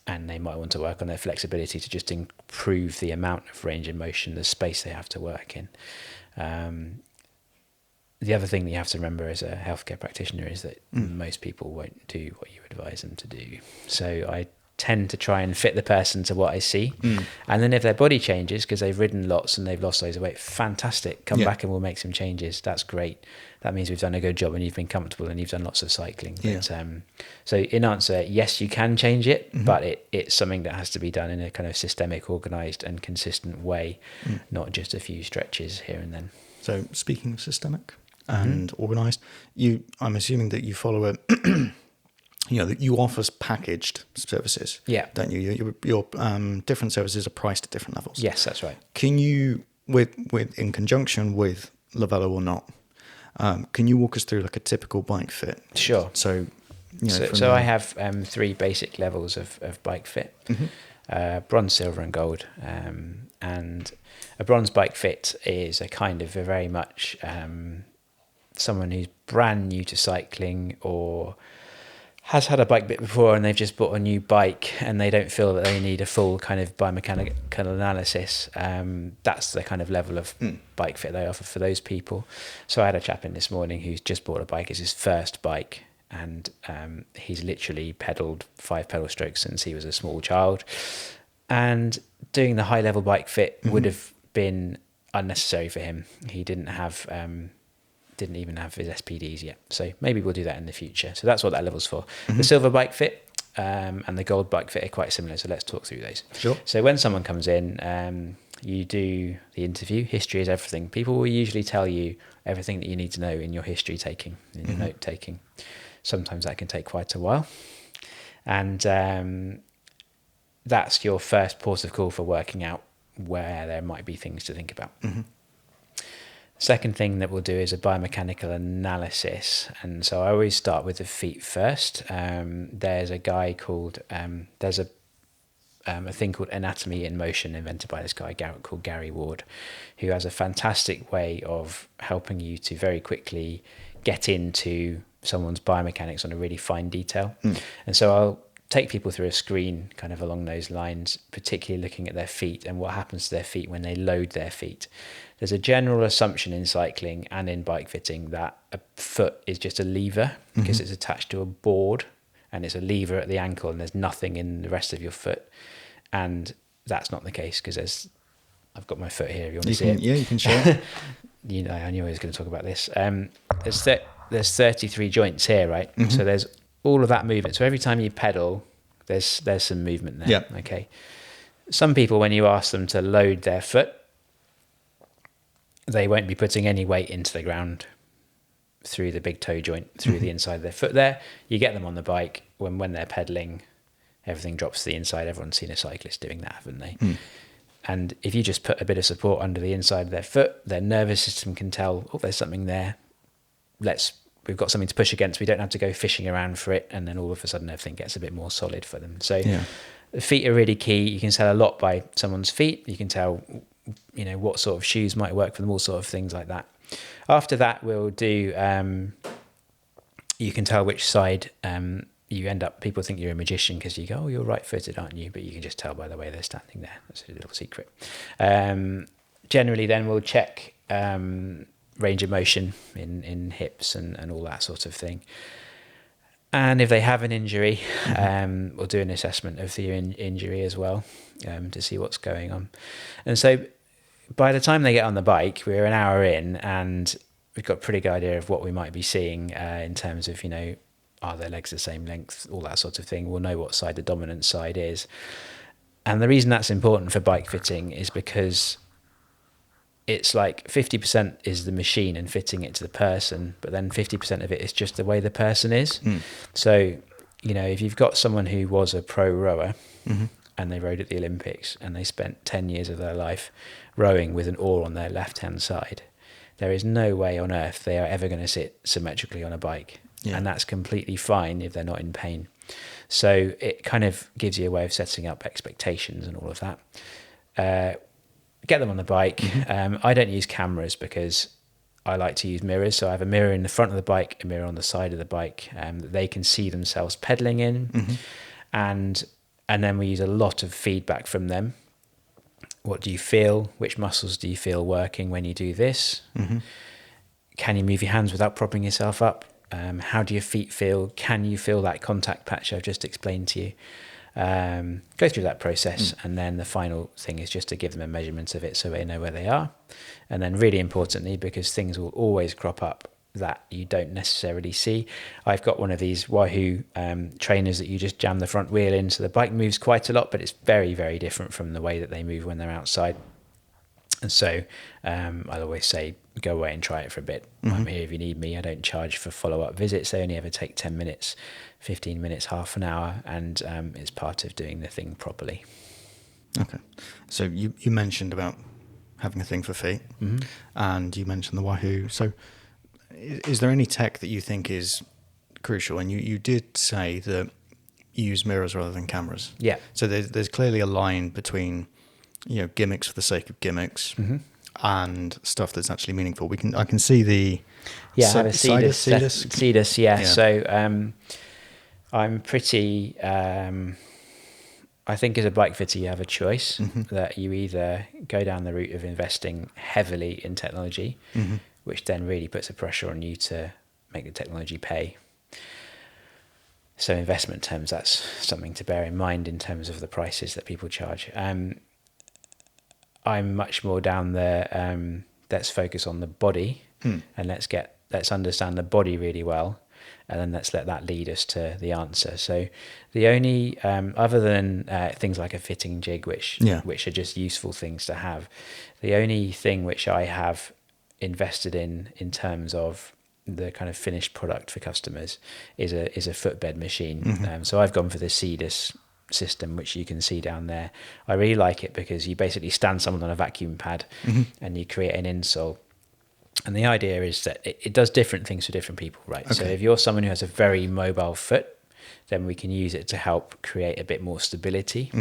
And they might want to work on their flexibility to just improve the amount of range of motion, the space they have to work in. The other thing that you have to remember as a healthcare practitioner is that most people won't do what you advise them to do. So I tend to try and fit the person to what I see. And then if their body changes because they've ridden lots and they've lost loads of weight, fantastic. Come back and we'll make some changes. That's great. That means we've done a good job and you've been comfortable and you've done lots of cycling. But, so in answer, yes, you can change it, but it's something that has to be done in a kind of systemic, organised and consistent way, not just a few stretches here and then. So speaking of systemic and organised, I'm assuming that you follow a... that you offer packaged services, don't you? Your different services are priced at different levels. Yes, that's right. Can you, with in conjunction with Lavello or not, can you walk us through like a typical bike fit? Sure. So, I have 3 basic levels of bike fit: bronze, silver, and gold. And a bronze bike fit is a kind of a very much someone who's brand new to cycling or has had a bike bit before and they've just bought a new bike and they don't feel that they need a full kind of biomechanical analysis. That's the kind of level of bike fit they offer for those people. So I had a chap in this morning who's just bought a bike. It's his first bike, and he's literally pedalled 5 pedal strokes since he was a small child. And doing the high level bike fit would have been unnecessary for him. He didn't even have his SPDs yet. So maybe we'll do that in the future. So that's what that level's for. The silver bike fit and the gold bike fit are quite similar. So let's talk through those. Sure. So when someone comes in, you do the interview. History is everything. People will usually tell you everything that you need to know in your history taking, in your note taking. Sometimes that can take quite a while. And that's your first port of call for working out where there might be things to think about. Second thing that we'll do is a biomechanical analysis. And so I always start with the feet first. There's a guy called, there's a thing called Anatomy in Motion invented by this guy called Gary Ward, who has a fantastic way of helping you to very quickly get into someone's biomechanics on a really fine detail. And so I'll take people through a screen kind of along those lines, particularly looking at their feet and what happens to their feet when they load their feet. There's a general assumption in cycling and in bike fitting that a foot is just a lever because it's attached to a board, and it's a lever at the ankle and there's nothing in the rest of your foot. And that's not the case, because I've got my foot here if you want to see it. Yeah, you can show it. I knew I was going to talk about this. There's 33 joints here, right? So there's all of that movement. So every time you pedal, there's some movement there. Yeah. Okay. Some people, when you ask them to load their foot, they won't be putting any weight into the ground through the big toe joint, through the inside of their foot there. You get them on the bike, when they're pedaling, everything drops to the inside. Everyone's seen a cyclist doing that, haven't they? And if you just put a bit of support under the inside of their foot, their nervous system can tell, oh, there's something there. We've got something to push against. We don't have to go fishing around for it. And then all of a sudden everything gets a bit more solid for them. So the feet are really key. You can tell a lot by someone's feet. You can tell, what sort of shoes might work for them, all sort of things like that. After that, we'll do, you can tell which side you end up. People think you're a magician because you go, oh, you're right-footed, aren't you? But you can just tell by the way they're standing there. That's a little secret. Generally, then we'll check range of motion in hips and all that sort of thing. And if they have an injury, we'll do an assessment of the injury as well, to see what's going on. And so by the time they get on the bike, we're an hour in and we've got a pretty good idea of what we might be seeing in terms of, are their legs the same length, all that sort of thing. We'll know what side the dominant side is. And the reason that's important for bike fitting is because it's like 50% is the machine and fitting it to the person, but then 50% of it is just the way the person is. So, if you've got someone who was a pro rower and they rowed at the Olympics and they spent 10 years of their life rowing with an oar on their left-hand side, there is no way on earth they are ever going to sit symmetrically on a bike. Yeah. And that's completely fine if they're not in pain. So it kind of gives you a way of setting up expectations and all of that. Get them on the bike. I don't use cameras because I like to use mirrors. So I have a mirror in the front of the bike, a mirror on the side of the bike that they can see themselves pedaling in. And then we use a lot of feedback from them. What do you feel? Which muscles do you feel working when you do this? Can you move your hands without propping yourself up? How do your feet feel? Can you feel that contact patch I've just explained to you? Go through that process, and then the final thing is just to give them a measurement of it so they know where they are. And then really importantly, because things will always crop up that you don't necessarily see, I've got one of these Wahoo trainers that you just jam the front wheel in, so the bike moves quite a lot, but it's very, very different from the way that they move when they're outside. And so I'll always say, go away and try it for a bit. I'm here if you need me. I don't charge for follow-up visits. They only ever take 10 minutes, 15 minutes, half an hour, and it's part of doing the thing properly. Okay. So you mentioned about having a thing for feet, and you mentioned the Wahoo. So is there any tech that you think is crucial? And you did say that you use mirrors rather than cameras. Yeah. So there's clearly a line between gimmicks for the sake of gimmicks and stuff that's actually meaningful. I can see the I have a Cedus. Yeah. So I'm pretty. I think as a bike fitter, you have a choice that you either go down the route of investing heavily in technology, which then really puts a pressure on you to make the technology pay. So investment terms, that's something to bear in mind in terms of the prices that people charge. I'm much more down the let's focus on the body and let's understand the body really well, and then let's let that lead us to the answer. So the only other than things like a fitting jig, which are just useful things to have, the only thing which I have invested in terms of the kind of finished product for customers is a footbed machine. So I've gone for the Cedus system, which you can see down there. I really like it because you basically stand someone on a vacuum pad and you create an insole. And the idea is that it does different things for different people, right? Okay. So if you're someone who has a very mobile foot, then we can use it to help create a bit more stability.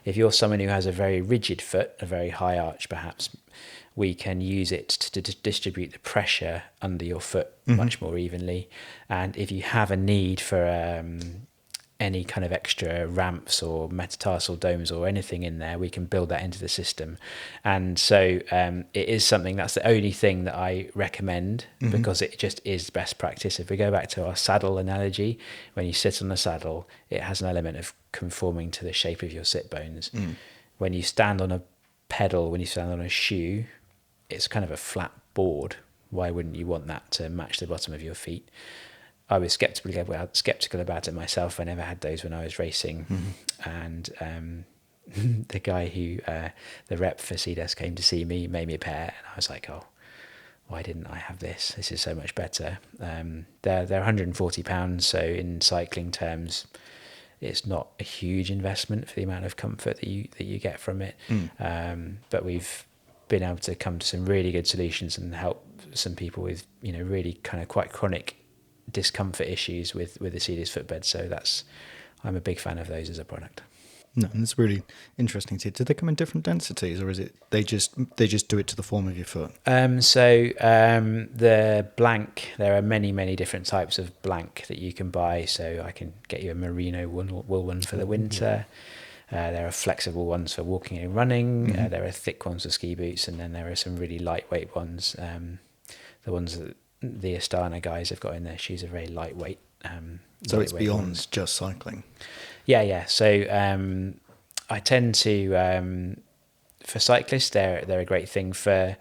If you're someone who has a very rigid foot, a very high arch perhaps, we can use it to distribute the pressure under your foot much more evenly. And if you have a need for any kind of extra ramps or metatarsal domes or anything in there, we can build that into the system. And so it is something, that's the only thing that I recommend, because it just is best practice. If we go back to our saddle analogy, when you sit on the saddle, it has an element of conforming to the shape of your sit bones. When you stand on a pedal, when you stand on a shoe, it's kind of a flat board. Why wouldn't you want that to match the bottom of your feet? I was skeptical about it myself. I never had those when I was racing. And the guy who, the rep for CDES came to see me, made me a pair, and I was like, oh, why didn't I have this? This is so much better. They're £140, so in cycling terms, it's not a huge investment for the amount of comfort that you get from it. But we've been able to come to some really good solutions and help some people with, really kind of quite chronic discomfort issues with the CDES footbed. So I'm a big fan of those as a product. No, and it's really interesting to see. Do they come in different densities, or is it they just do it to the form of your foot? The blank, there are many different types of blank that you can buy. So I can get you a merino wool one for the winter. There are flexible ones for walking and running. There are thick ones for ski boots, and then there are some really lightweight ones. The ones that the Astana guys have got in their shoes are very lightweight. So it's beyond just cycling. Yeah. So I tend to, for cyclists, they're a great thing. For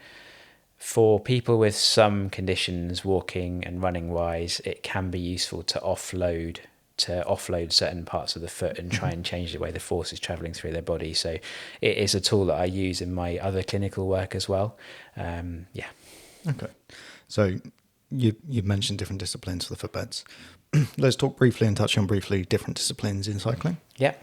people with some conditions, walking and running wise, it can be useful to offload certain parts of the foot and try and change the way the force is traveling through their body. So it is a tool that I use in my other clinical work as well. Okay. So you mentioned different disciplines for the footbeds. Let's talk briefly and touch on briefly different disciplines in cycling. Yeah.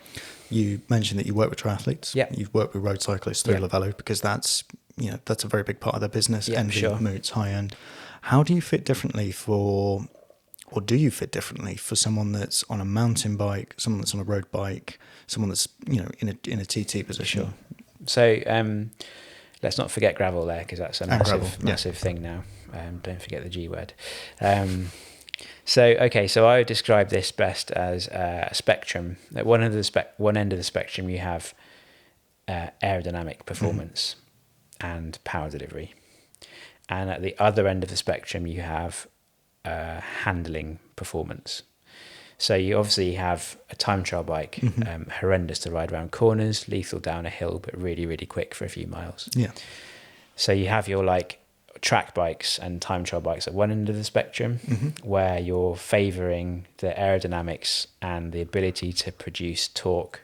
You mentioned that you work with triathletes. Yeah. You've worked with road cyclists through Lavello, because that's a very big part of their business. Yeah, sure. Moots, high end. How do you fit differently or do you fit differently for someone that's on a mountain bike, someone that's on a road bike, someone that's in a TT position? Sure. So let's not forget gravel there, because that's a massive thing now. Don't forget the G word. So I would describe this best as a spectrum. At one end of the spectrum, you have aerodynamic performance and power delivery, and at the other end of the spectrum, you have handling performance. So you obviously have a time trial bike, horrendous to ride around corners, lethal down a hill, but really, really quick for a few miles. Yeah. So you have your track bikes and time trial bikes at one end of the spectrum, where you're favouring the aerodynamics and the ability to produce torque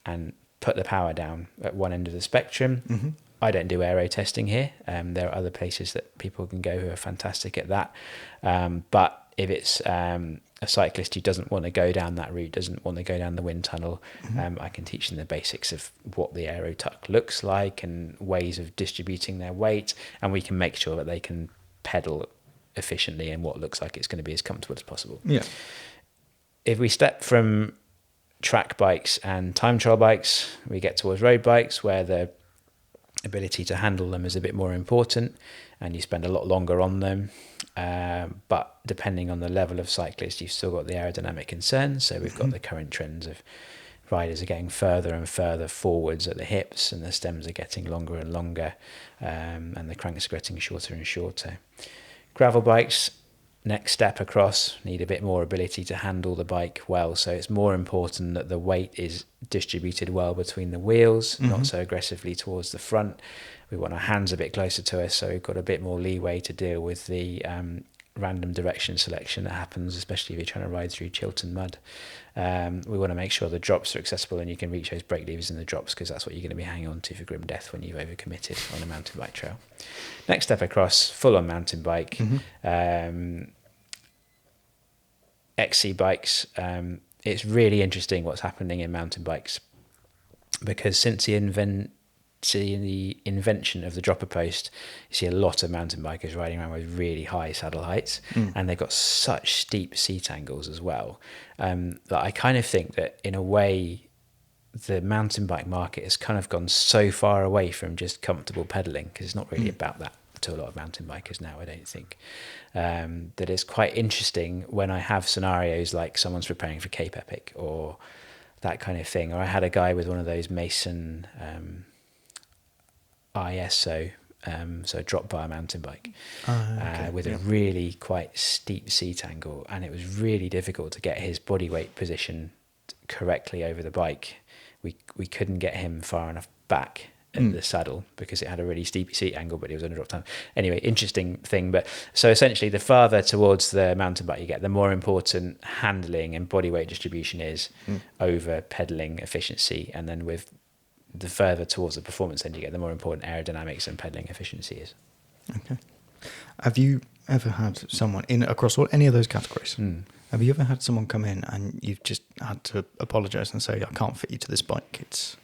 and put the power down at one end of the spectrum. I don't do aero testing here. There are other places that people can go who are fantastic at that. But if it's a cyclist who doesn't want to go down that route, doesn't want to go down the wind tunnel, I can teach them the basics of what the aero tuck looks like and ways of distributing their weight, and we can make sure that they can pedal efficiently in what looks like it's going to be as comfortable as possible. Yeah. If we step from track bikes and time trial bikes, we get towards road bikes, where the ability to handle them is a bit more important and you spend a lot longer on them. But depending on the level of cyclist, you've still got the aerodynamic concerns. So we've got the current trends of riders are getting further and further forwards at the hips, and the stems are getting longer and longer, and the cranks are getting shorter and shorter. Gravel bikes, next step across, need a bit more ability to handle the bike well. So it's more important that the weight is distributed well between the wheels, not so aggressively towards the front. We want our hands a bit closer to us, so we've got a bit more leeway to deal with the random direction selection that happens, especially if you're trying to ride through Chiltern mud. We want to make sure the drops are accessible and you can reach those brake levers in the drops, because that's what you're going to be hanging on to for grim death when you've overcommitted on a mountain bike trail. Next step across, full on mountain bike. XC bikes. It's really interesting what's happening in mountain bikes, because since the invention of the dropper post, you see a lot of mountain bikers riding around with really high saddle heights, and they've got such steep seat angles as well, that I kind of think that in a way the mountain bike market has kind of gone so far away from just comfortable pedaling, because it's not really about that. to a lot of mountain bikers now, I don't think. That is quite interesting when I have scenarios like someone's preparing for Cape Epic or that kind of thing. Or I had a guy with one of those Mason ISO, so drop bar mountain bike, with a really quite steep seat angle, and it was really difficult to get his body weight position correctly over the bike. We couldn't get him far enough back at the saddle because it had a really steep seat angle, but it was on a drop down. Anyway, interesting thing. But so essentially, the farther towards the mountain bike you get, the more important handling and body weight distribution is over pedaling efficiency, and then with the further towards the performance end you get, the more important aerodynamics and pedaling efficiency is. Okay. Have you ever had someone across any of those categories? Have you ever had someone come in and you've just had to apologise and say, I can't fit you to this bike? It's.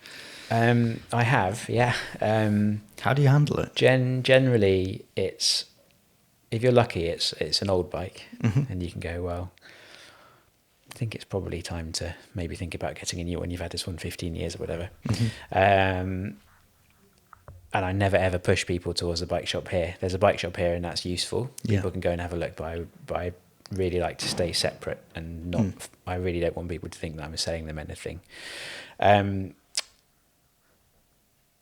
I have, yeah. How do you handle it? Generally, it's, if you're lucky, it's an old bike, and you can go, well, I think it's probably time to maybe think about getting a new one. You've had this one 15 years or whatever. And I never ever push people towards a bike shop here. There's a bike shop here, and that's useful. People can go and have a look, but I really like to stay separate and not. I really don't want people to think that I'm selling them anything.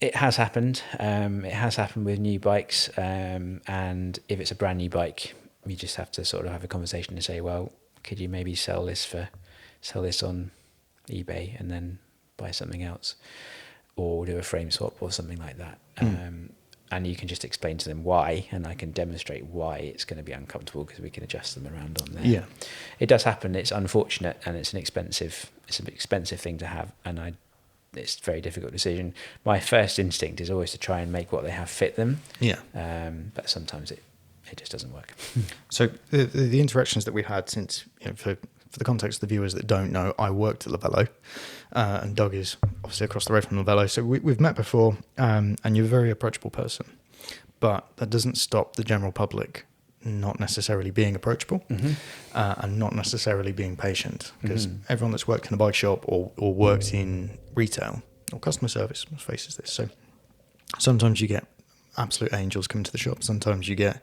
It has happened. It has happened with new bikes, and if it's a brand new bike, you just have to sort of have a conversation and say, well, could you maybe sell this on eBay and then buy something else, or do a frame swap or something like that. And you can just explain to them why, and I can demonstrate why it's going to be uncomfortable because we can adjust them around on there. Yeah, it does happen. It's unfortunate, and it's an expensive thing to have, and it's a very difficult decision. My first instinct is always to try and make what they have fit them. Yeah. But sometimes it just doesn't work. So the interactions that we've had since, for the context of the viewers that don't know, I worked at Lavello, and Doug is obviously across the road from Lavello. So we've met before, and you're a very approachable person, but that doesn't stop the general public not necessarily being approachable, and not necessarily being patient, because everyone that's worked in a bike shop or worked in retail or customer service faces this. So sometimes you get absolute angels coming to the shop. Sometimes you get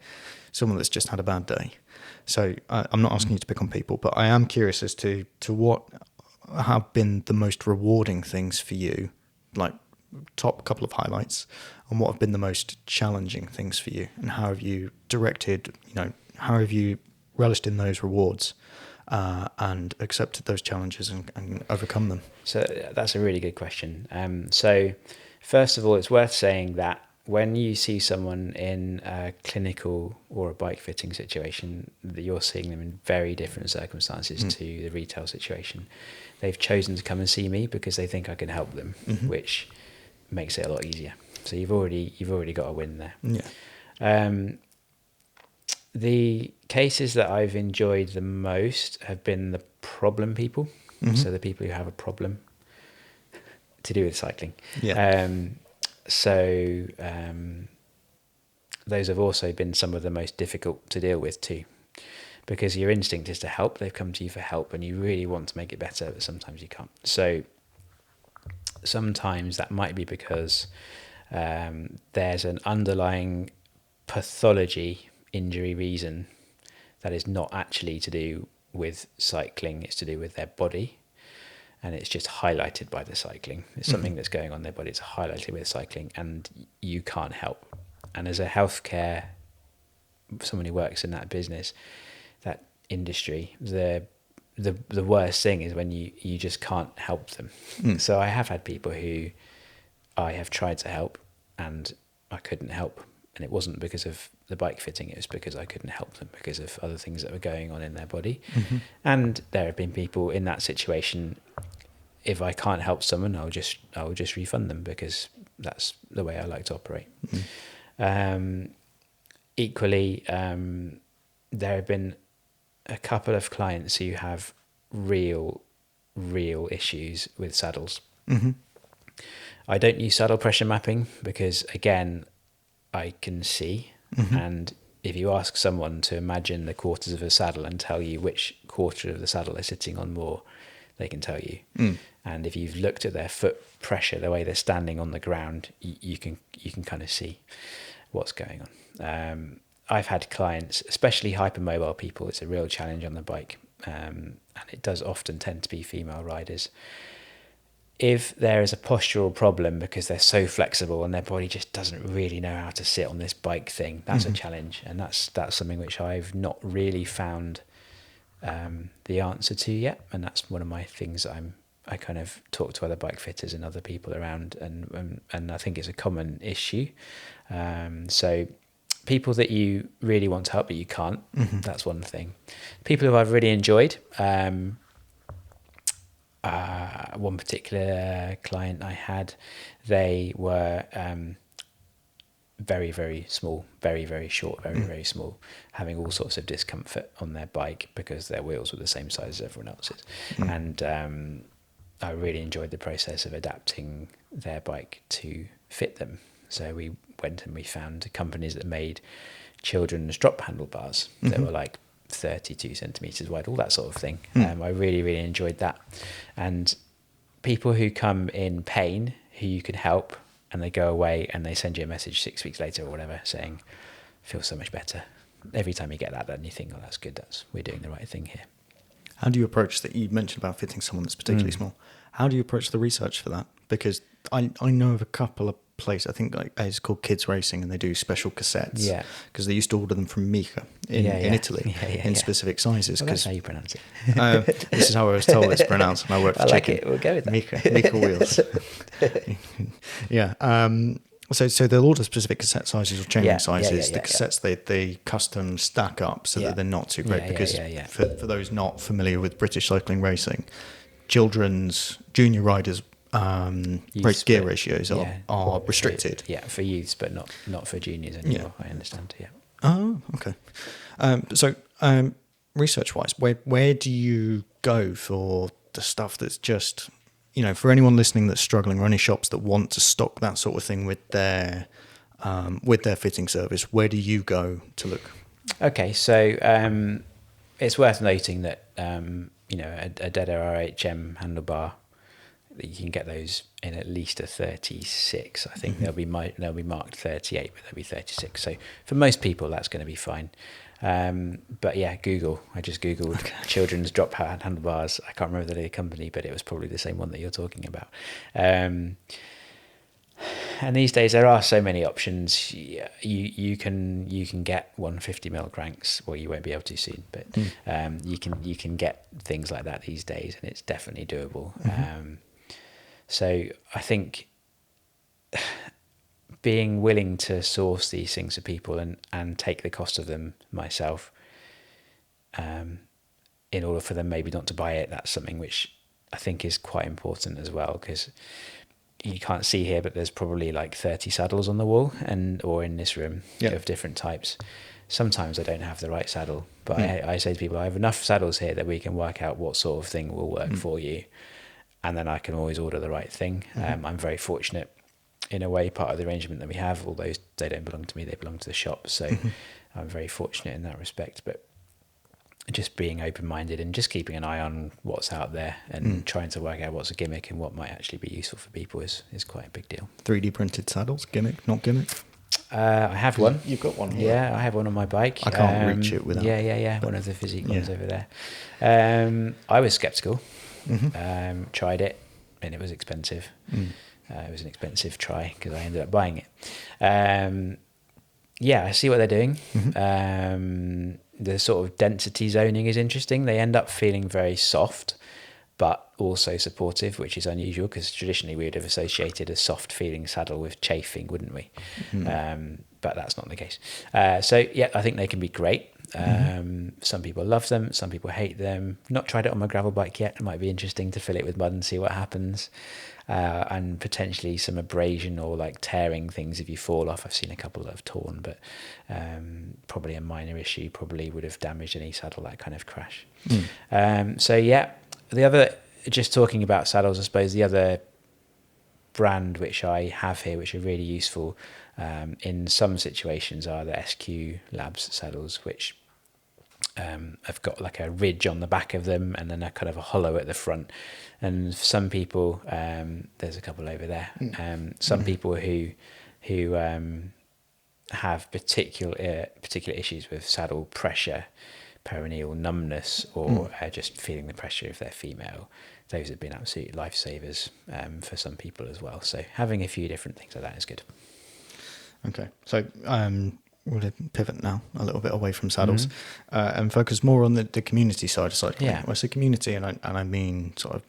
someone that's just had a bad day. So I'm not asking you to pick on people, but I am curious as to what have been the most rewarding things for you, like top couple of highlights, and what have been the most challenging things for you, and how have you directed, how have you relished in those rewards, and accepted those challenges and overcome them? So that's a really good question. So first of all, it's worth saying that when you see someone in a clinical or a bike fitting situation, that you're seeing them in very different circumstances to the retail situation. They've chosen to come and see me because they think I can help them, which makes it a lot easier. So you've already got a win there. Yeah. The cases that I've enjoyed the most have been the problem people. So the people who have a problem to do with cycling. Yeah. Those have also been some of the most difficult to deal with too, because your instinct is to help. They've come to you for help and you really want to make it better, but sometimes you can't. So sometimes that might be because there's an underlying pathology, injury reason that is not actually to do with cycling, it's to do with their body. And it's just highlighted by the cycling. It's something that's going on in their body. It's highlighted with cycling, and you can't help. And as a healthcare, someone who works in that business, that industry, the worst thing is when you just can't help them. So I have had people who I have tried to help, and I couldn't help. And it wasn't because of the bike fitting, it was because I couldn't help them because of other things that were going on in their body. And there have been people in that situation, if I can't help someone, I'll just refund them because that's the way I like to operate. Equally, there have been a couple of clients who have real issues with saddles. I don't use saddle pressure mapping because, again, I can see, and if you ask someone to imagine the quarters of a saddle and tell you which quarter of the saddle they're sitting on more, they can tell you. And if you've looked at their foot pressure, the way they're standing on the ground, you can kind of see. what's going on. I've had clients, especially hypermobile people, it's a real challenge on the bike, and it does often tend to be female riders. If there is a postural problem because they're so flexible and their body just doesn't really know how to sit on this bike thing, that's a challenge, and that's something which I've not really found the answer to yet, and that's one of my things that I kind of talk to other bike fitters and other people around, and I think it's a common issue. So people that you really want to help but you can't, that's one thing. People who I've really enjoyed, one particular client I had, they were very, very small, very, very short, very, very small, having all sorts of discomfort on their bike because their wheels were the same size as everyone else's. And I really enjoyed the process of adapting their bike to fit them. So we went and we found companies that made children's drop handlebars that were like 32 centimeters wide, all that sort of thing. I really, really enjoyed that. And people who come in pain, who you can help, and they go away and they send you a message 6 weeks later or whatever saying, feel so much better. Every time you get that, then you think, oh, that's good. We're doing the right thing here. How do you approach that? You mentioned about fitting someone that's particularly small. How do you approach the research for that? Because I know of a couple of places, I think it's called Kids Racing, and they do special cassettes. Yeah. Because they used to order them from Mica in Italy in specific sizes. Well, that's how you pronounce it. This is how I was told it's pronounced, and I work for I like Chicken. it. We'll go with that. Mica wheels. Yeah. So they'll order specific cassette sizes or chaining sizes. The cassettes they custom stack up so that they're not too great because for those not familiar with British cycling racing, children's junior riders race gear ratios are restricted. For youths, but not for juniors anymore. I understand. Yeah. Oh, okay. So research wise, where do you go for the stuff that's just, for anyone listening that's struggling, or any shops that want to stock that sort of thing with their fitting service, where do you go to look? Okay, so it's worth noting that a Deda RHM handlebar, you can get those in at least a 36. I think they'll be marked 38, but they'll be 36. So for most people, that's going to be fine. But yeah, Google. I just Googled children's drop handlebars. I can't remember the name of the company, but it was probably the same one that you're talking about. And these days there are so many options. You can get 150mm cranks. Well, you won't be able to soon, but you can get things like that these days, and it's definitely doable. So I think being willing to source these things for people and take the cost of them myself, in order for them maybe not to buy it, that's something which I think is quite important as well, because you can't see here, but there's probably like 30 saddles on the wall or in this room of different types. Sometimes I don't have the right saddle, but I say to people, I have enough saddles here that we can work out what sort of thing will work for you. And then I can always order the right thing. I'm very fortunate in a way. Part of the arrangement that we have, although they don't belong to me, they belong to the shop. So I'm very fortunate in that respect. But just being open-minded and just keeping an eye on what's out there and trying to work out what's a gimmick and what might actually be useful for people is quite a big deal. 3D printed saddles, gimmick, not gimmick? I have one. You've got one? Yeah, I have one on my bike. I can't reach it without. Yeah. One of the physique ones over there. I was sceptical. Tried it, and it was expensive. It was an expensive try because I ended up buying it. I see what they're doing. The sort of density zoning is interesting. They end up feeling very soft, but also supportive, which is unusual because traditionally we would have associated a soft feeling saddle with chafing, wouldn't we? But that's not the case. I think they can be great. Some people love them, some people hate them. Not tried it on my gravel bike yet. It might be interesting to fill it with mud and see what happens. And potentially some abrasion or like tearing things if you fall off. I've seen a couple that have torn, but probably a minor issue. Probably would have damaged any saddle, that kind of crash. The other, just talking about saddles, I suppose the other brand which I have here, which are really useful in some situations, are the SQ Labs saddles, which have got like a ridge on the back of them and then a kind of a hollow at the front. And some people, there's a couple over there. Some people who have particular issues with saddle pressure, perineal numbness, or just feeling the pressure if they're female. Those have been absolute lifesavers for some people as well. So having a few different things like that is good. Okay, so we'll pivot now a little bit away from saddles and focus more on the community side of cycling. Yeah. Well, it's a community, and I mean sort of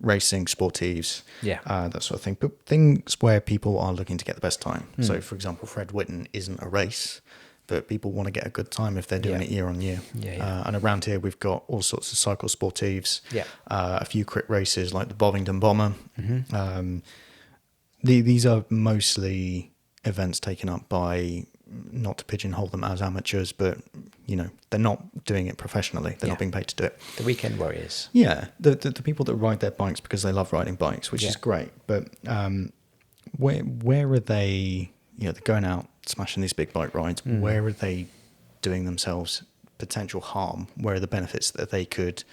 racing, sportives, that sort of thing. But things where people are looking to get the best time. So, for example, Fred Whitten isn't a race, but people want to get a good time if they're doing it year on year. And around here, we've got all sorts of cycle sportives, a few crit races like the Bovington Bomber. These are mostly events taken up by, not to pigeonhole them as amateurs, but they're not doing it professionally. They're not being paid to do it. The weekend warriors. Yeah, the people that ride their bikes because they love riding bikes, which is great. But where are they? They're going out smashing these big bike rides. Where are they doing themselves potential harm? Where are the benefits that they could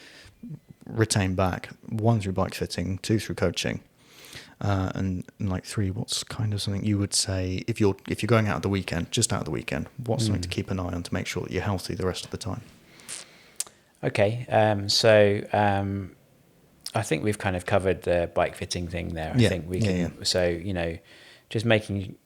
retain back? 1, through bike fitting, 2, through coaching. And like 3, what's kind of something you would say if you're going out of the weekend, just out of the weekend, what's something to keep an eye on to make sure that you're healthy the rest of the time? Okay, so I think we've kind of covered the bike fitting thing there. I think we can. So just making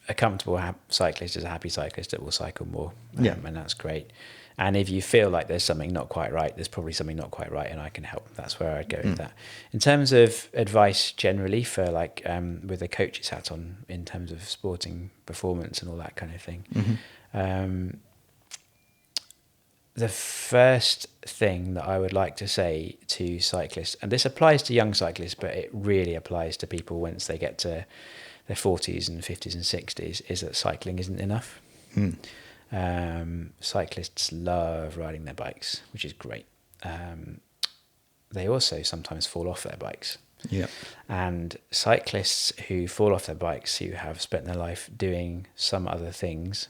a comfortable cyclist is a happy cyclist that will cycle more, and that's great. And if you feel like there's something not quite right, there's probably something not quite right, and I can help. That's where I'd go with that. In terms of advice generally for like with a coach's hat on in terms of sporting performance and all that kind of thing, the first thing that I would like to say to cyclists, and this applies to young cyclists, but it really applies to people once they get to their 40s and 50s and 60s, is that cycling isn't enough. Cyclists love riding their bikes, which is great. They also sometimes fall off their bikes. And cyclists who fall off their bikes, who have spent their life doing some other things,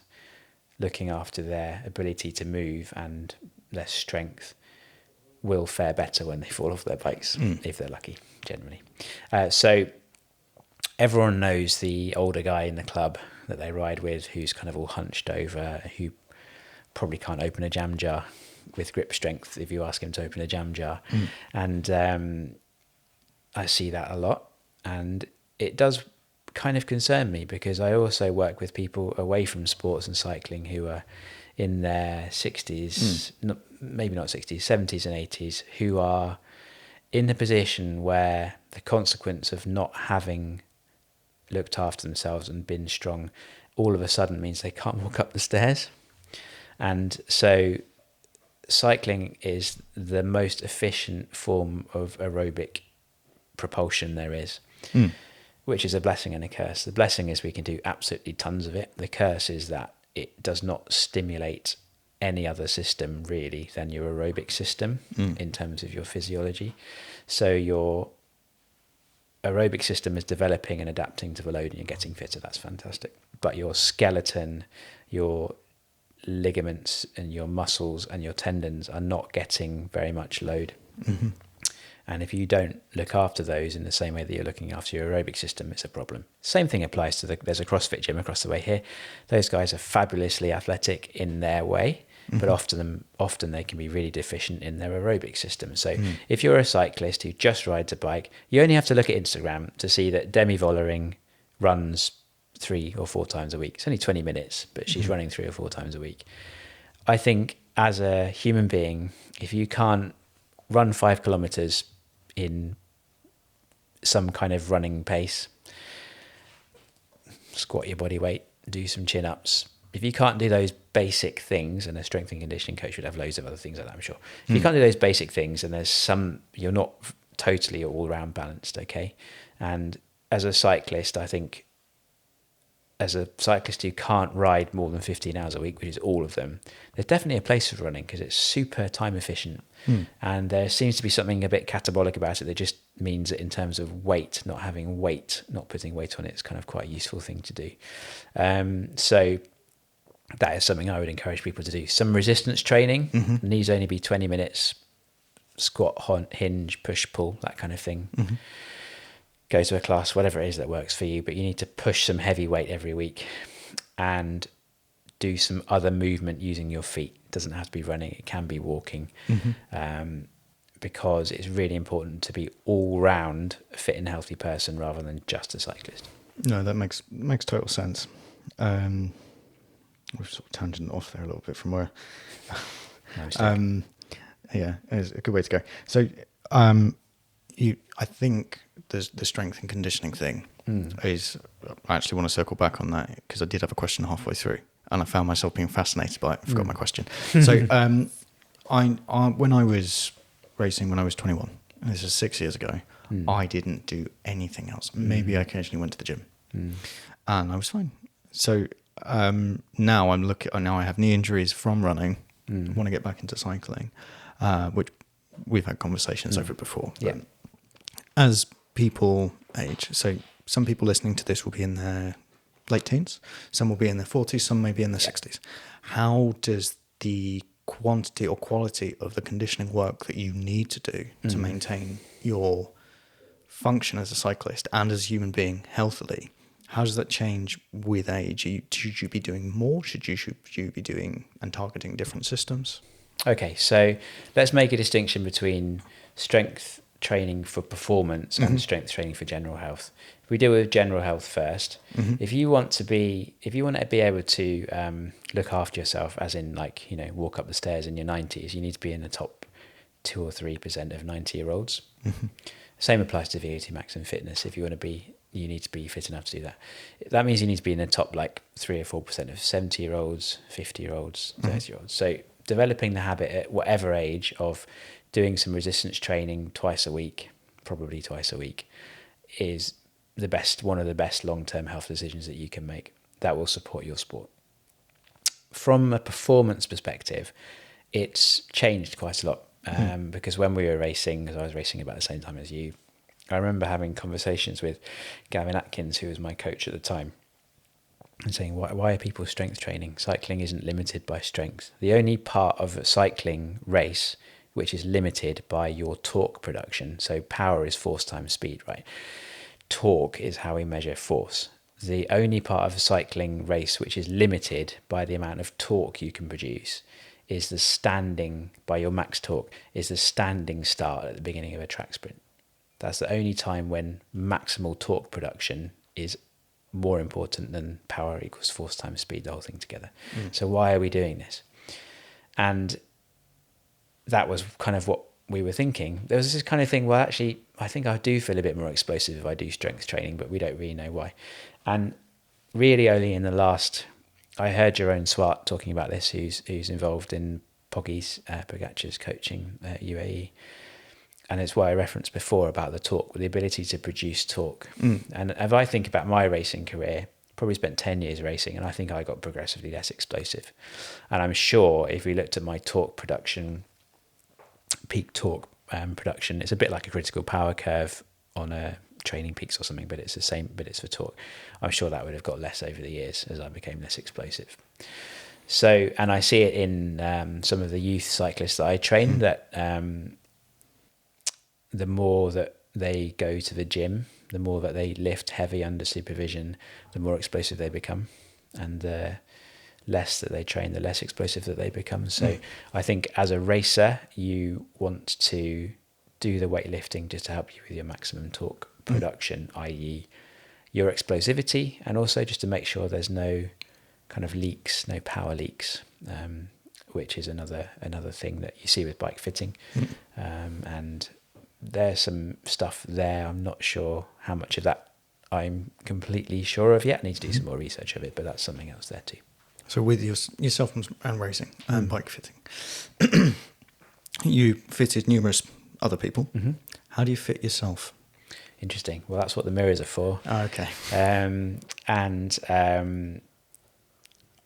looking after their ability to move and their strength, will fare better when they fall off their bikes, if they're lucky, generally. So everyone knows the older guy in the club that they ride with who's kind of all hunched over, who probably can't open a jam jar with grip strength if you ask him to open a jam jar. And I see that a lot. And it does kind of concern me because I also work with people away from sports and cycling who are in their 60s, maybe not 60s, 70s and 80s, who are in the position where the consequence of not having looked after themselves and been strong all of a sudden means they can't walk up the stairs. And so cycling is the most efficient form of aerobic propulsion there is, which is a blessing and a curse. The blessing is we can do absolutely tons of it. The curse is that it does not stimulate any other system really than your aerobic system in terms of your physiology. So your aerobic system is developing and adapting to the load and you're getting fitter. That's fantastic. But your skeleton, your ligaments and your muscles and your tendons are not getting very much load. And if you don't look after those in the same way that you're looking after your aerobic system, it's a problem. Same thing applies to there's a CrossFit gym across the way here. Those guys are fabulously athletic in their way, but often they can be really deficient in their aerobic system. So if you're a cyclist who just rides a bike, you only have to look at Instagram to see that Demi Vollering runs 3 or 4 times a week. It's only 20 minutes, but she's running 3 or 4 times a week. I think as a human being, if you can't run 5 kilometers in some kind of running pace, squat your body weight, do some chin-ups. If you can't do those basic things, and a strength and conditioning coach would have loads of other things like that, I'm sure. If you can't do those basic things, and you're not totally all round balanced, okay? And as a cyclist, I think as a cyclist who can't ride more than 15 hours a week, which is all of them, there's definitely a place for running because it's super time efficient. And there seems to be something a bit catabolic about it that just means that in terms of weight, not putting weight on it is kind of quite a useful thing to do. So that is something I would encourage people to do. Some resistance training, needs only be 20 minutes, squat, hinge, push, pull, that kind of thing. Go to a class, whatever it is that works for you, but you need to push some heavy weight every week. And do some other movement using your feet. It doesn't have to be running, it can be walking. Because it's really important to be all round a fit and healthy person rather than just a cyclist. No, that makes total sense. We've sort of tangent off there a little bit from where. Yeah, it's a good way to go. So, I think the strength and conditioning thing is. I actually want to circle back on that because I did have a question halfway through, and I found myself being fascinated by it. I forgot my question. So, I when I was racing when I was 21, and this is 6 years ago, I didn't do anything else. Maybe I occasionally went to the gym, and I was fine. So now now I have knee injuries from running. I want to get back into cycling, which we've had conversations over before. Yeah. As people age, so some people listening to this will be in their late teens, some will be in their 40s, some may be in their 60s. How does the quantity or quality of the conditioning work that you need to do to maintain your function as a cyclist and as a human being healthily, how does that change with age? Should you be doing more? Should you be doing and targeting different systems? Okay, so let's make a distinction between strength training for performance and strength training for general health. If we deal with general health first, if you want to be able to look after yourself, as in walk up the stairs in your 90s, you need to be in the top 2 or 3% of 90-year-olds. Same applies to VO2 max and fitness. If you want to be, you need to be fit enough to do that. That means you need to be in the top 3 or 4% of 70-year-olds, 50-year-olds, 30-year-olds. So developing the habit at whatever age of doing some resistance training twice a week, probably twice a week, is one of the best long-term health decisions that you can make. That will support your sport. From a performance perspective, it's changed quite a lot. Because when we were racing, because I was racing about the same time as you, I remember having conversations with Gavin Atkins, who was my coach at the time, and saying, why are people strength training? Cycling isn't limited by strength. The only part of a cycling race which is limited by your torque production, so power is force times speed, right? Torque is how we measure force. The only part of a cycling race which is limited by the amount of torque you can produce is the standing, by your max torque, is the standing start at the beginning of a track sprint. That's the only time when maximal torque production is more important than power equals force times speed, the whole thing together. So why are we doing this? And that was kind of what we were thinking. There was this kind of thing, well, actually, I think I do feel a bit more explosive if I do strength training, but we don't really know why. And really only in the last, I heard Jeroen Swart talking about this, who's involved in Pogacar's coaching at UAE. And it's what I referenced before about the torque, the ability to produce torque. And if I think about my racing career, probably spent 10 years racing, and I think I got progressively less explosive. And I'm sure if we looked at my torque production, peak torque production, it's a bit like a critical power curve on a Training Peaks or something, but it's the same, but it's for torque. I'm sure that would have got less over the years as I became less explosive. So, and I see it in some of the youth cyclists that I train, that the more that they go to the gym, the more that they lift heavy under supervision, the more explosive they become. And the less that they train, the less explosive that they become. So I think as a racer, you want to do the weightlifting just to help you with your maximum torque production, i.e. your explosivity, and also just to make sure there's no kind of leaks, no power leaks, which is another thing that you see with bike fitting. And there's some stuff there. I'm not sure how much of that I'm completely sure of yet. I need to do some more research of it, but that's something else there too. So with yourself and racing and bike fitting, you fitted numerous other people. How do you fit yourself? Interesting. Well, that's what the mirrors are for. Oh, okay.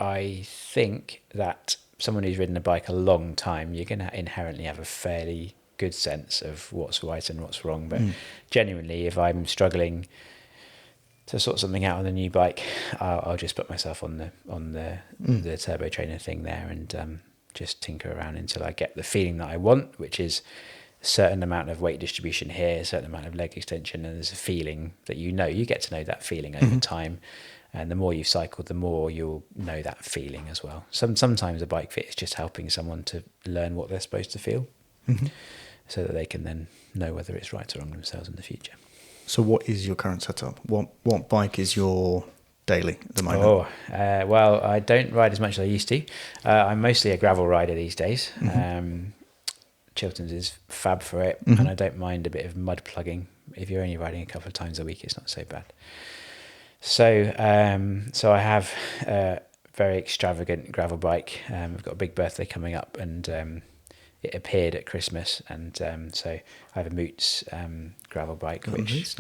I think that someone who's ridden a bike a long time, you're going to inherently have a fairly good sense of what's right and what's wrong. But genuinely, if I'm struggling to sort something out on the new bike, I'll just put myself on the turbo trainer thing there and just tinker around until I get the feeling that I want, which is a certain amount of weight distribution here, a certain amount of leg extension, and there's a feeling that you get to know that feeling over time. And the more you've cycled, the more you'll know that feeling as well. Sometimes a bike fit is just helping someone to learn what they're supposed to feel, so that they can then know whether it's right or wrong themselves in the future. So what is your current setup? What bike is your daily at the moment? Well, I don't ride as much as I used to. I'm mostly a gravel rider these days. Chilton's is fab for it, and I don't mind a bit of mud plugging. If you're only riding a couple of times a week, it's not so bad. So I have a very extravagant gravel bike. I've got a big birthday coming up, and it appeared at Christmas, and so I have a Moots gravel bike, which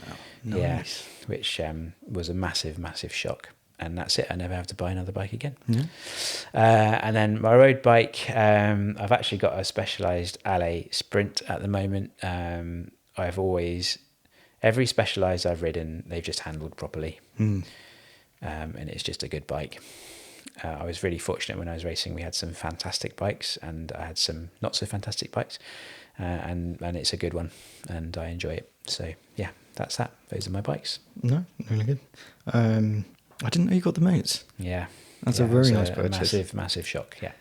was a massive shock. And that's it. I never have to buy another bike again. And then my road bike, I've actually got a Specialized Alley Sprint at the moment. Every Specialized I've ridden, they've just handled properly. And it's just a good bike. I was really fortunate when I was racing. We had some fantastic bikes, and I had some not so fantastic bikes, and it's a good one, and I enjoy it. So yeah, that's that. Those are my bikes. No, really good. I didn't know you got the Moots. Yeah, that's a very nice purchase. Massive shock. Yeah.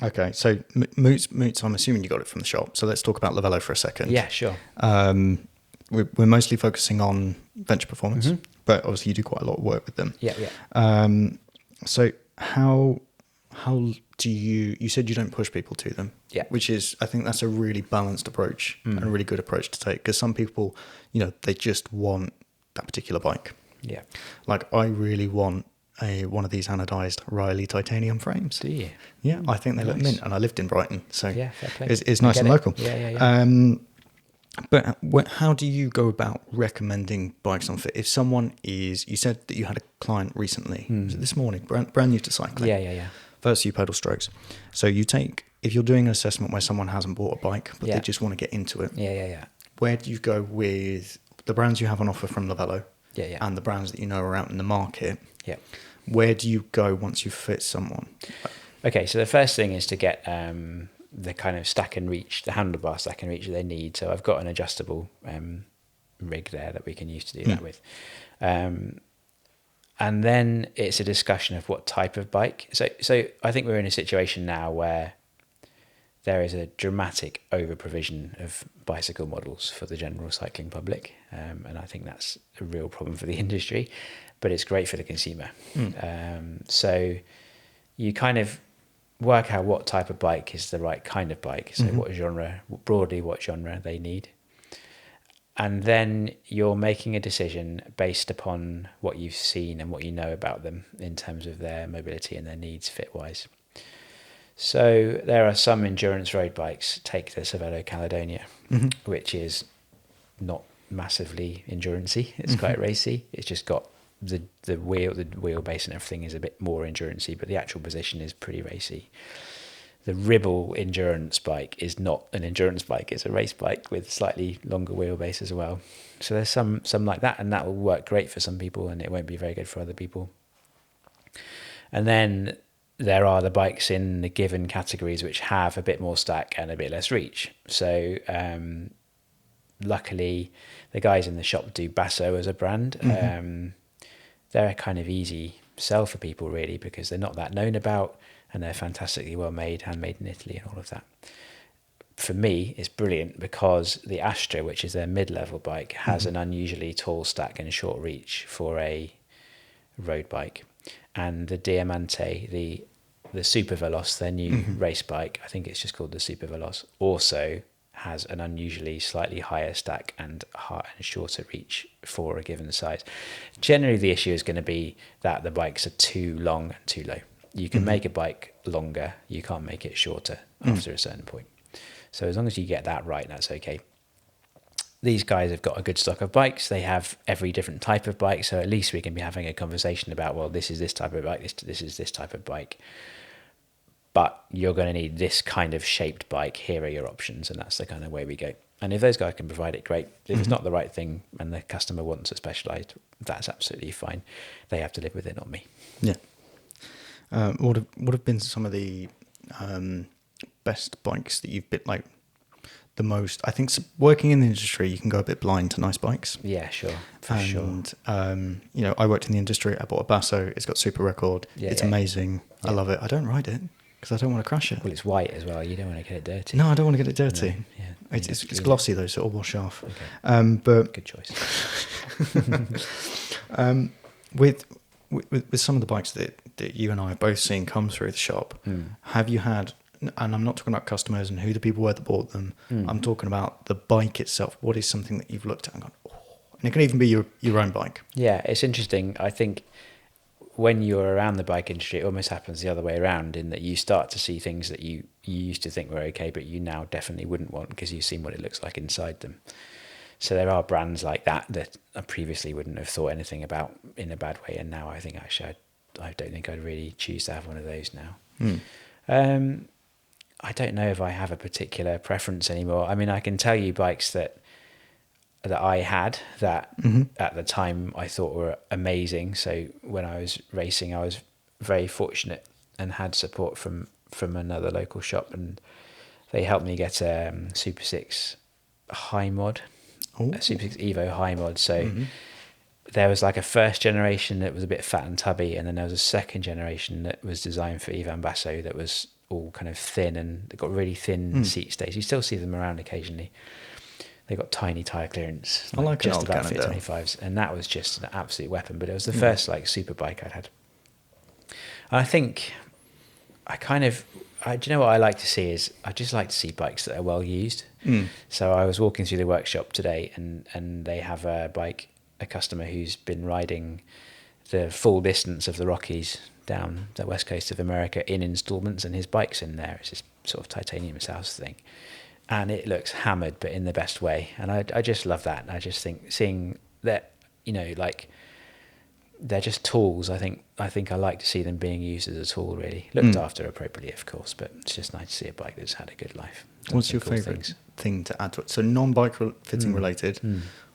Okay, so Moots. I'm assuming you got it from the shop. So let's talk about Lavello for a second. Yeah, sure. We're mostly focusing on venture performance, but obviously you do quite a lot of work with them. Yeah. So how do you said you don't push people to them? Yeah. Which is, I think that's a really balanced approach and a really good approach to take, because some people, they just want that particular bike. Yeah. Like I really want one of these anodized Riley titanium frames. Do you? Yeah, I think they look mint, and I lived in Brighton, so yeah, fair play. It's nice and local. Yeah. But how do you go about recommending bikes on fit? If someone you said that you had a client recently, was it this morning, brand new to cycling? Yeah. First few pedal strokes. So if you're doing an assessment where someone hasn't bought a bike, but they just want to get into it. Yeah. Where do you go with the brands you have on offer from Lavello? Yeah. And the brands that you know are out in the market? Yeah. Where do you go once you fit someone? Okay, so the first thing is to get the kind of stack and reach, the handlebar stack and reach that they need. So I've got an adjustable rig there that we can use to do that with. And then it's a discussion of what type of bike. So I think we're in a situation now where there is a dramatic over-provision of bicycle models for the general cycling public. And I think that's a real problem for the industry, but it's great for the consumer. So you kind of work out what type of bike is the right kind of bike. So what genre they need. And then you're making a decision based upon what you've seen and what you know about them in terms of their mobility and their needs fit-wise. So there are some endurance road bikes, take the Cervelo Caledonia, which is not massively endurance-y. It's quite racy. It's just got the wheelbase and everything is a bit more endurance-y, but the actual position is pretty racy. The Ribble endurance bike is not an endurance bike. It's a race bike with slightly longer wheelbase as well. So there's some like that, and that will work great for some people and it won't be very good for other people. And then there are the bikes in the given categories which have a bit more stack and a bit less reach. So luckily the guys in the shop do Basso as a brand. They're a kind of easy sell for people really, because they're not that known about and they're fantastically well made, handmade in Italy and all of that. For me, it's brilliant because the Astra, which is their mid-level bike, has an unusually tall stack and short reach for a road bike. And the Diamante, the Super Veloce, their new race bike, I think it's just called the Super Veloce, also has an unusually slightly higher stack and shorter reach for a given size. Generally, the issue is going to be that the bikes are too long and too low. You can make a bike longer, you can't make it shorter after a certain point. So as long as you get that right, that's okay. These guys have got a good stock of bikes. They have every different type of bike. So at least we can be having a conversation about, well, this is this type of bike, this is this type of bike. But you're going to need this kind of shaped bike. Here are your options. And that's the kind of way we go. And if those guys can provide it, great. If it's not the right thing and the customer wants a Specialized, that's absolutely fine. They have to live with it, not me. Yeah. What have been some of the best bikes that you've been like the most. I think working in the industry, you can go a bit blind to nice bikes. Yeah, sure, for sure. You know, I worked in the industry. I bought a Basso. It's got super record. It's amazing. I love it. I don't ride it because I don't want to crash it. Well, it's white as well. You don't want to get it dirty. No, I don't want to get it dirty. No, yeah, It's glossy though, so it'll wash off. Okay. But good choice. With some of the bikes that you and I have both seen come through the shop, have you had? And I'm not talking about customers and who the people were that bought them. I'm talking about the bike itself. What is something that you've looked at and gone, oh, and it can even be your own bike. Yeah, it's interesting. I think when you're around the bike industry, it almost happens the other way around, in that you start to see things that you used to think were okay, but you now definitely wouldn't want because you've seen what it looks like inside them. So there are brands like that I previously wouldn't have thought anything about in a bad way, and now I think actually I don't think I'd really choose to have one of those now. I don't know if I have a particular preference anymore. I mean, I can tell you bikes that I had that at the time I thought were amazing. So when I was racing, I was very fortunate and had support from another local shop, and they helped me get a Super 6 high mod, a Super 6 Evo high mod. So there was like a first generation that was a bit fat and tubby, and then there was a second generation that was designed for Ivan Basso that was all kind of thin, and they got really thin seat stays. You still see them around occasionally. They got tiny tyre clearance, like just an about old fit 25s, and that was just an absolute weapon. But it was the first like super bike I'd had. And I think do you know what I like to see is I just like to see bikes that are well used. So I was walking through the workshop today, and they have a customer who's been riding the full distance of the Rockies down the west coast of America in installments, and his bike's in there. It's this sort of titanium house thing, and it looks hammered, but in the best way. And I just love that. I just think seeing that, you know, like they're just tools. I think I like to see them being used as a tool, really looked after appropriately, of course. But it's just nice to see a bike that's had a good life. What's your favourite thing to add to it? So non-bike fitting related.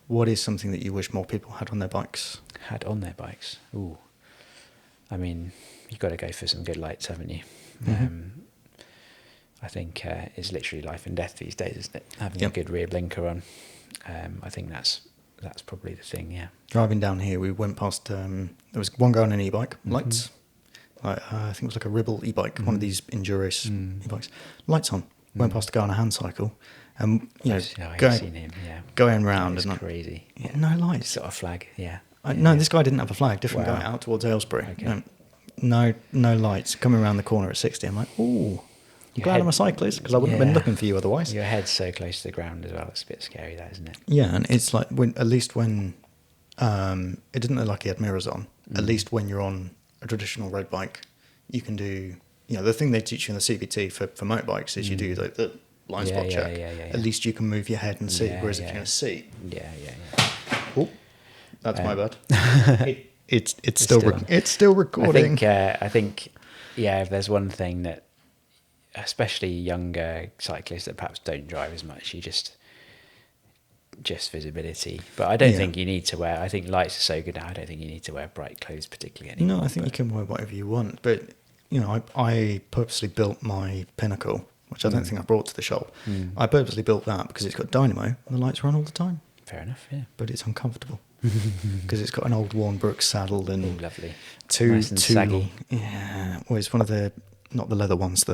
What is something that you wish more people had on their bikes? Had on their bikes? Ooh. I mean, you've got to go for some good lights, haven't you? I think it's literally life and death these days, isn't it? Having a good rear blinker on. I think that's probably the thing, yeah. Driving down here, we went past, there was one guy on an e-bike, lights. I think it was like a Ribble e-bike, one of these Endurance e-bikes. Lights on. Went past a guy on a hand cycle. And, you know, seen him, going round. It's crazy. Yeah. No lights. He's got a flag, No, this guy didn't have a flag. Different guy out towards Aylesbury. Okay. No lights. Coming around the corner at 60. I'm like, ooh, I'm glad I'm a cyclist, because I wouldn't have been looking for you otherwise. Your head's so close to the ground as well. It's a bit scary, that, isn't it? Yeah, and it's like at least when it didn't look like he had mirrors on. At least when you're on a traditional road bike, you can do. You know, the thing they teach you in the CVT for motorbikes is you do like the blind spot check. At least you can move your head and see. Whereas if you're in a seat, oh, that's my bad. It's still recording. I think if there's one thing that, especially younger cyclists that perhaps don't drive as much, you just visibility. But I don't think you need to wear. I think lights are so good now. I don't think you need to wear bright clothes particularly anymore. No, I think you can wear whatever you want. But you know, I purposely built my Pinnacle, which I don't think I brought to the shop. I purposely built that because it's got dynamo and the lights run all the time. Fair enough, yeah. But it's uncomfortable because it's got an old worn Brooks saddle and lovely, nice and saggy. Yeah, well, it's one of the not the leather ones.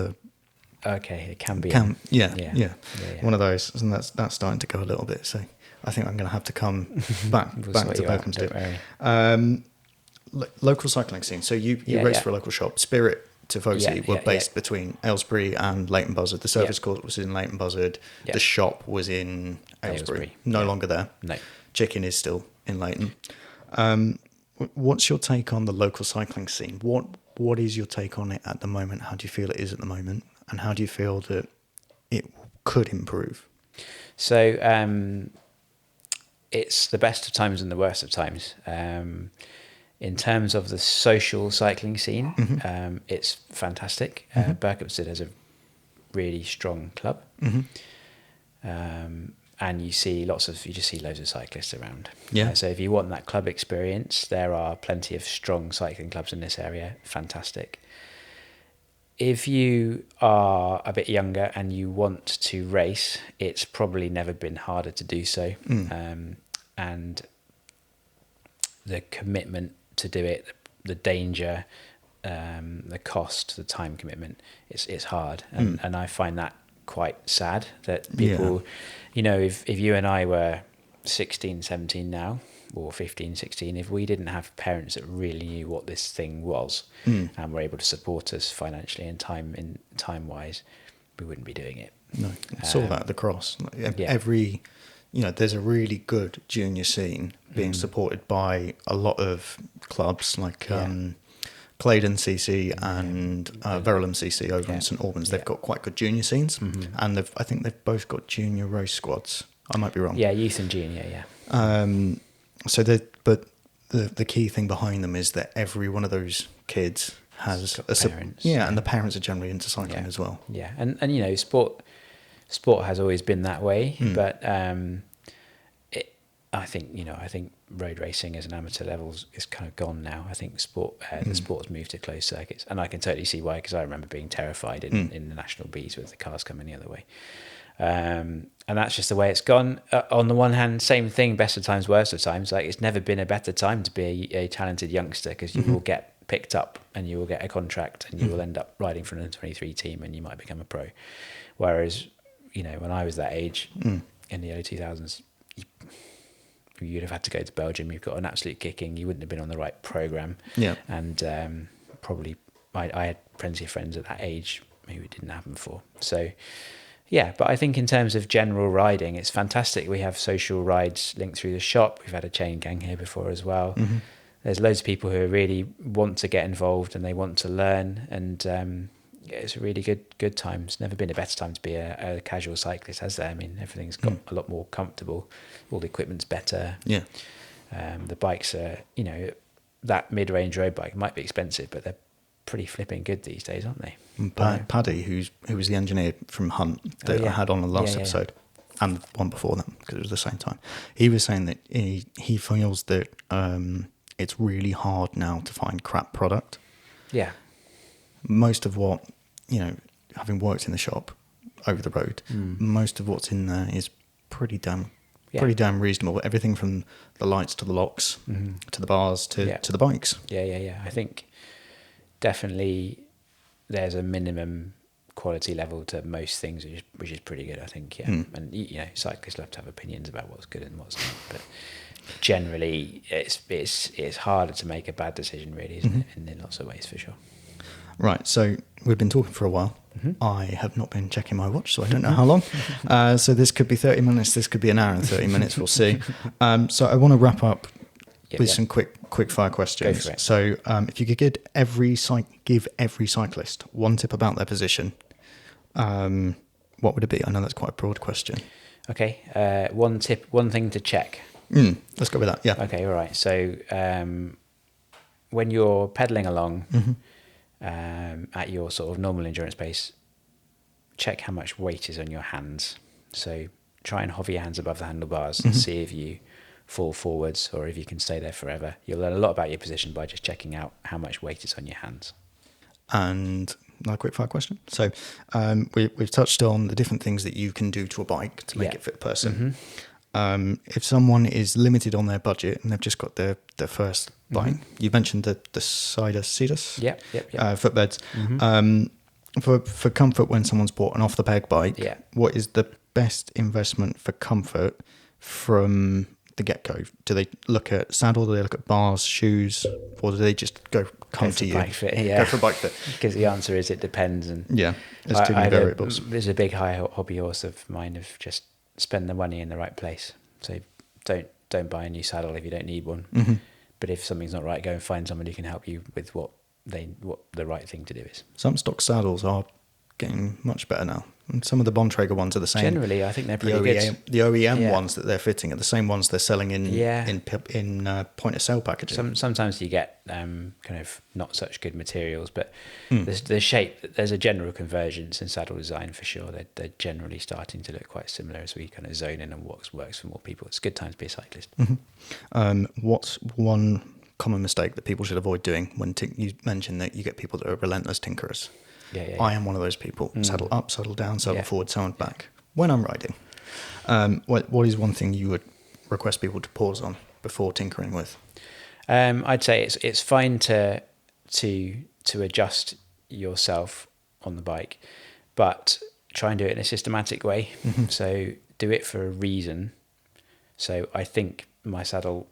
Okay, it can be. Yeah. One of those, and that's starting to go a little bit. So I think I'm going to have to come back to Berkhamsted. Local cycling scene. So you raced for a local shop. Spirit Tifosi were based between Aylesbury and Leighton Buzzard. The service court was in Leighton Buzzard. The shop was in Aylesbury. No longer there. No. Chicken is still in Leighton. What's your take on the local cycling scene? What is your take on it at the moment? How do you feel it is at the moment? And how do you feel that it could improve? So it's the best of times and the worst of times. In terms of the social cycling scene, it's fantastic. Berkhamsted has a really strong club. And you just see loads of cyclists around. So if you want that club experience, there are plenty of strong cycling clubs in this area. Fantastic. if you are a bit younger and you want to race, it's probably never been harder to do so. And the commitment to do it, the danger, the cost, the time commitment, it's hard. And I find that quite sad that people, you know, if you and I were 16, 17 now, or 15, 16, if we didn't have parents that really knew what this thing was and were able to support us financially and time wise, we wouldn't be doing it. No, I saw that at the cross. Every, you know, there's a really good junior scene being supported by a lot of clubs like Claydon CC and Verulam CC over in St Albans. They've got quite good junior scenes, and I think they've both got junior race squads. I might be wrong. Yeah, youth and junior. But the key thing behind them is that every one of those kids has parents. And the parents are generally into cycling as well. Yeah, and you know, sport has always been that way, but I think road racing as an amateur level is kind of gone now. I think the sport's moved to closed circuits, and I can totally see why, because I remember being terrified in the national Bs with the cars coming the other way. And that's just the way it's gone. On the one hand, same thing, best of times, worst of times. Like, it's never been a better time to be a talented youngster, because you will get picked up and you will get a contract and you will end up riding for an under-23 team and you might become a pro. Whereas, you know, when I was that age in the early 2000s, you'd have had to go to Belgium. You've got an absolute kicking. You wouldn't have been on the right program. Yeah. And probably I had plenty of friends at that age who it didn't happen for. So, yeah, but I think in terms of general riding, it's fantastic. We have social rides linked through the shop. We've had a chain gang here before as well. There's loads of people who really want to get involved and they want to learn. And it's a really good time. It's never been a better time to be a casual cyclist, has there? I mean, everything's got a lot more comfortable. All the equipment's better. Yeah. The bikes are, you know, that mid-range road bike might be expensive, but they're pretty flipping good these days, aren't they? Paddy, who was the engineer from Hunt that I had on the last episode, and one before that, because it was the same time, he was saying that he feels that it's really hard now to find crap product. Yeah. Most of what, you know, having worked in the shop over the road, most of what's in there is pretty damn reasonable. Everything from the lights to the locks to the bars to the bikes. Yeah. I think definitely there's a minimum quality level to most things, which is pretty good, I think. And you know, cyclists love to have opinions about what's good and what's not, but generally it's harder to make a bad decision, really, isn't it, in lots of ways, for sure. Right, so we've been talking for a while. I have not been checking my watch, so I don't know how long. So this could be 30 minutes, this could be an hour and 30 minutes, we'll see. So I want to wrap up with some quick fire questions. Go for it. So if you could give every cyclist one tip about their position, what would it be? I know that's quite a broad question. Okay, one tip, one thing to check. Let's go with that, yeah. Okay, all right. So when you're pedaling along at your sort of normal endurance pace, check how much weight is on your hands. So try and hover your hands above the handlebars and see if you fall forwards or if you can stay there forever. You'll learn a lot about your position by just checking out how much weight is on your hands. And another quick fire question. So we've touched on the different things that you can do to a bike to make it fit a person. If someone is limited on their budget and they've just got their first bike, you mentioned the Cedus footbeds. For comfort, when someone's bought an off the peg bike, what is the best investment for comfort from the get-go? Do they look at saddle? Do they look at bars, shoes, or do they just go to you? Bike fit, Go for bike fit. Because the answer is it depends. And there's too many variables. There's a big hobby horse of mine of just spend the money in the right place. So don't buy a new saddle if you don't need one. But if something's not right, go and find someone who can help you with what the right thing to do is. Some stock saddles are getting much better now. And some of the Bontrager ones are the same. Generally, I think they're pretty good. The OEM ones that they're fitting are the same ones they're selling in point of sale packaging. Sometimes you get kind of not such good materials, but the shape, there's a general convergence in saddle design for sure. They're generally starting to look quite similar as we kind of zone in on what works for more people. It's a good time to be a cyclist. What's one common mistake that people should avoid doing when you mentioned that you get people that are relentless tinkerers? I am one of those people. Saddle up, saddle down, saddle forward, saddle back. When I'm riding, what is one thing you would request people to pause on before tinkering with? I'd say it's fine to adjust yourself on the bike, but try and do it in a systematic way. So do it for a reason. So I think my saddle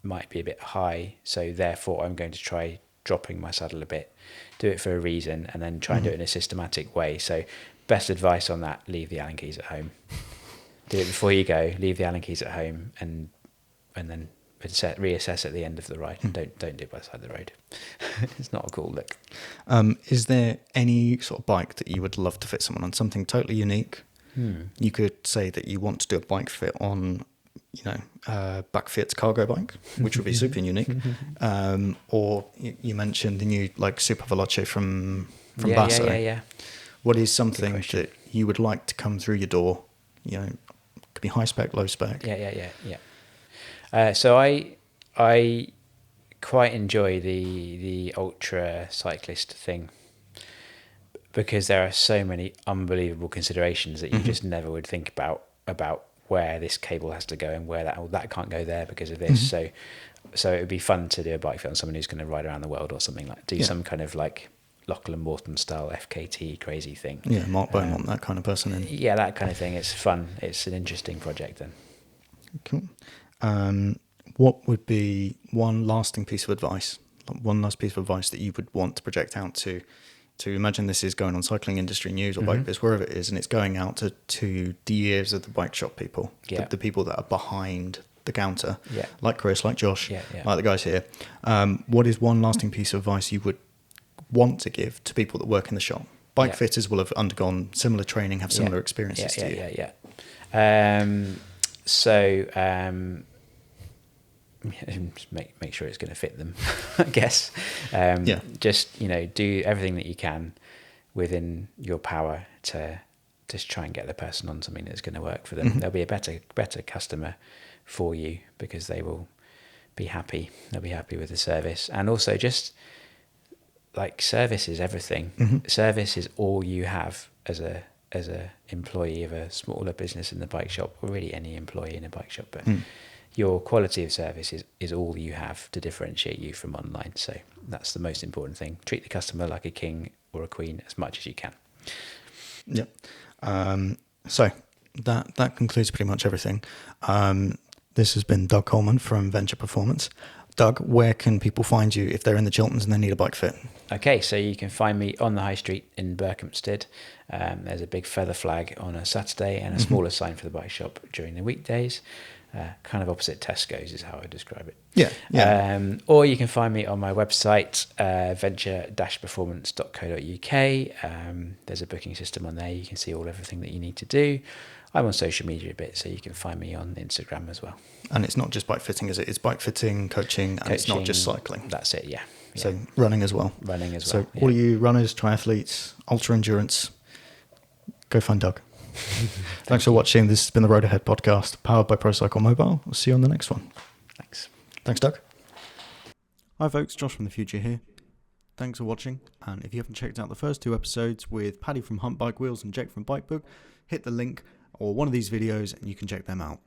might be a bit high, so therefore I'm going to try dropping my saddle a bit. Do it for a reason, and then try and do it in a systematic way. So best advice on that: leave the Allen keys at home. Do it before you go. Leave the Allen keys at home, and then reassess at the end of the ride. Don't do it by the side of the road. It's not a cool look. Is there any sort of bike that you would love to fit someone on? Something totally unique? You could say that you want to do a bike fit on, Backfit's cargo bike, which would be super unique. Or you mentioned the new Super Veloce from Basso. Yeah. What is something that you would like to come through your door? It could be high spec, low spec. Yeah. So I quite enjoy the ultra cyclist thing, because there are so many unbelievable considerations that you just never would think about where this cable has to go and where that can't go there because of this. So it would be fun to do a bike fit on someone who's going to ride around the world or something, some kind of Lachlan Morton style FKT crazy thing. Yeah, Mark Beaumont, that kind of person. Yeah, that kind of thing. It's fun. It's an interesting project then. Cool. What would be one lasting piece of advice? One last piece of advice that you would want to project out to imagine this is going on Cycling Industry News or Bike Biz, wherever it is, and it's going out to the ears of the bike shop people, the people that are behind the counter, like Chris, like Josh, like the guys here. What is one lasting piece of advice you would want to give to people that work in the shop? Bike fitters will have undergone similar training, have similar experiences to you. Just make sure it's going to fit them, I guess. Just do everything that you can within your power to just try and get the person on something that's going to work for them. They'll be a better customer for you because they will be happy. They'll be happy with the service, and also just service is everything. Service is all you have as a employee of a smaller business in the bike shop, or really any employee in a bike shop, but your quality of service is all you have to differentiate you from online. So that's the most important thing. Treat the customer like a king or a queen as much as you can. So that concludes pretty much everything. This has been Doug Coleman from Venture Performance. Doug, where can people find you if they're in the Chilterns and they need a bike fit? Okay, so you can find me on the high street in Berkhamsted. There's a big feather flag on a Saturday and a smaller sign for the bike shop during the weekdays. Kind of opposite Tesco's is how I describe it. Or you can find me on my website, venture-performance.co.uk. There's a booking system on there. You can see everything that you need to do. I'm on social media a bit, so you can find me on Instagram as well. And it's not just bike fitting, is it? It's bike fitting, coaching, and it's not just cycling. That's it, yeah. So running as well. So all you runners, triathletes, ultra endurance, go find Doug. Thanks for watching. This has been the Road Ahead podcast, powered by ProCycle Mobile. We'll see you on the next one. Thanks, Doug. Hi folks, Josh from the future here. Thanks for watching, and if you haven't checked out the first 2 episodes with Paddy from Hunt Bike Wheels and Jake from Bike Book, hit the link or one of these videos and you can check them out.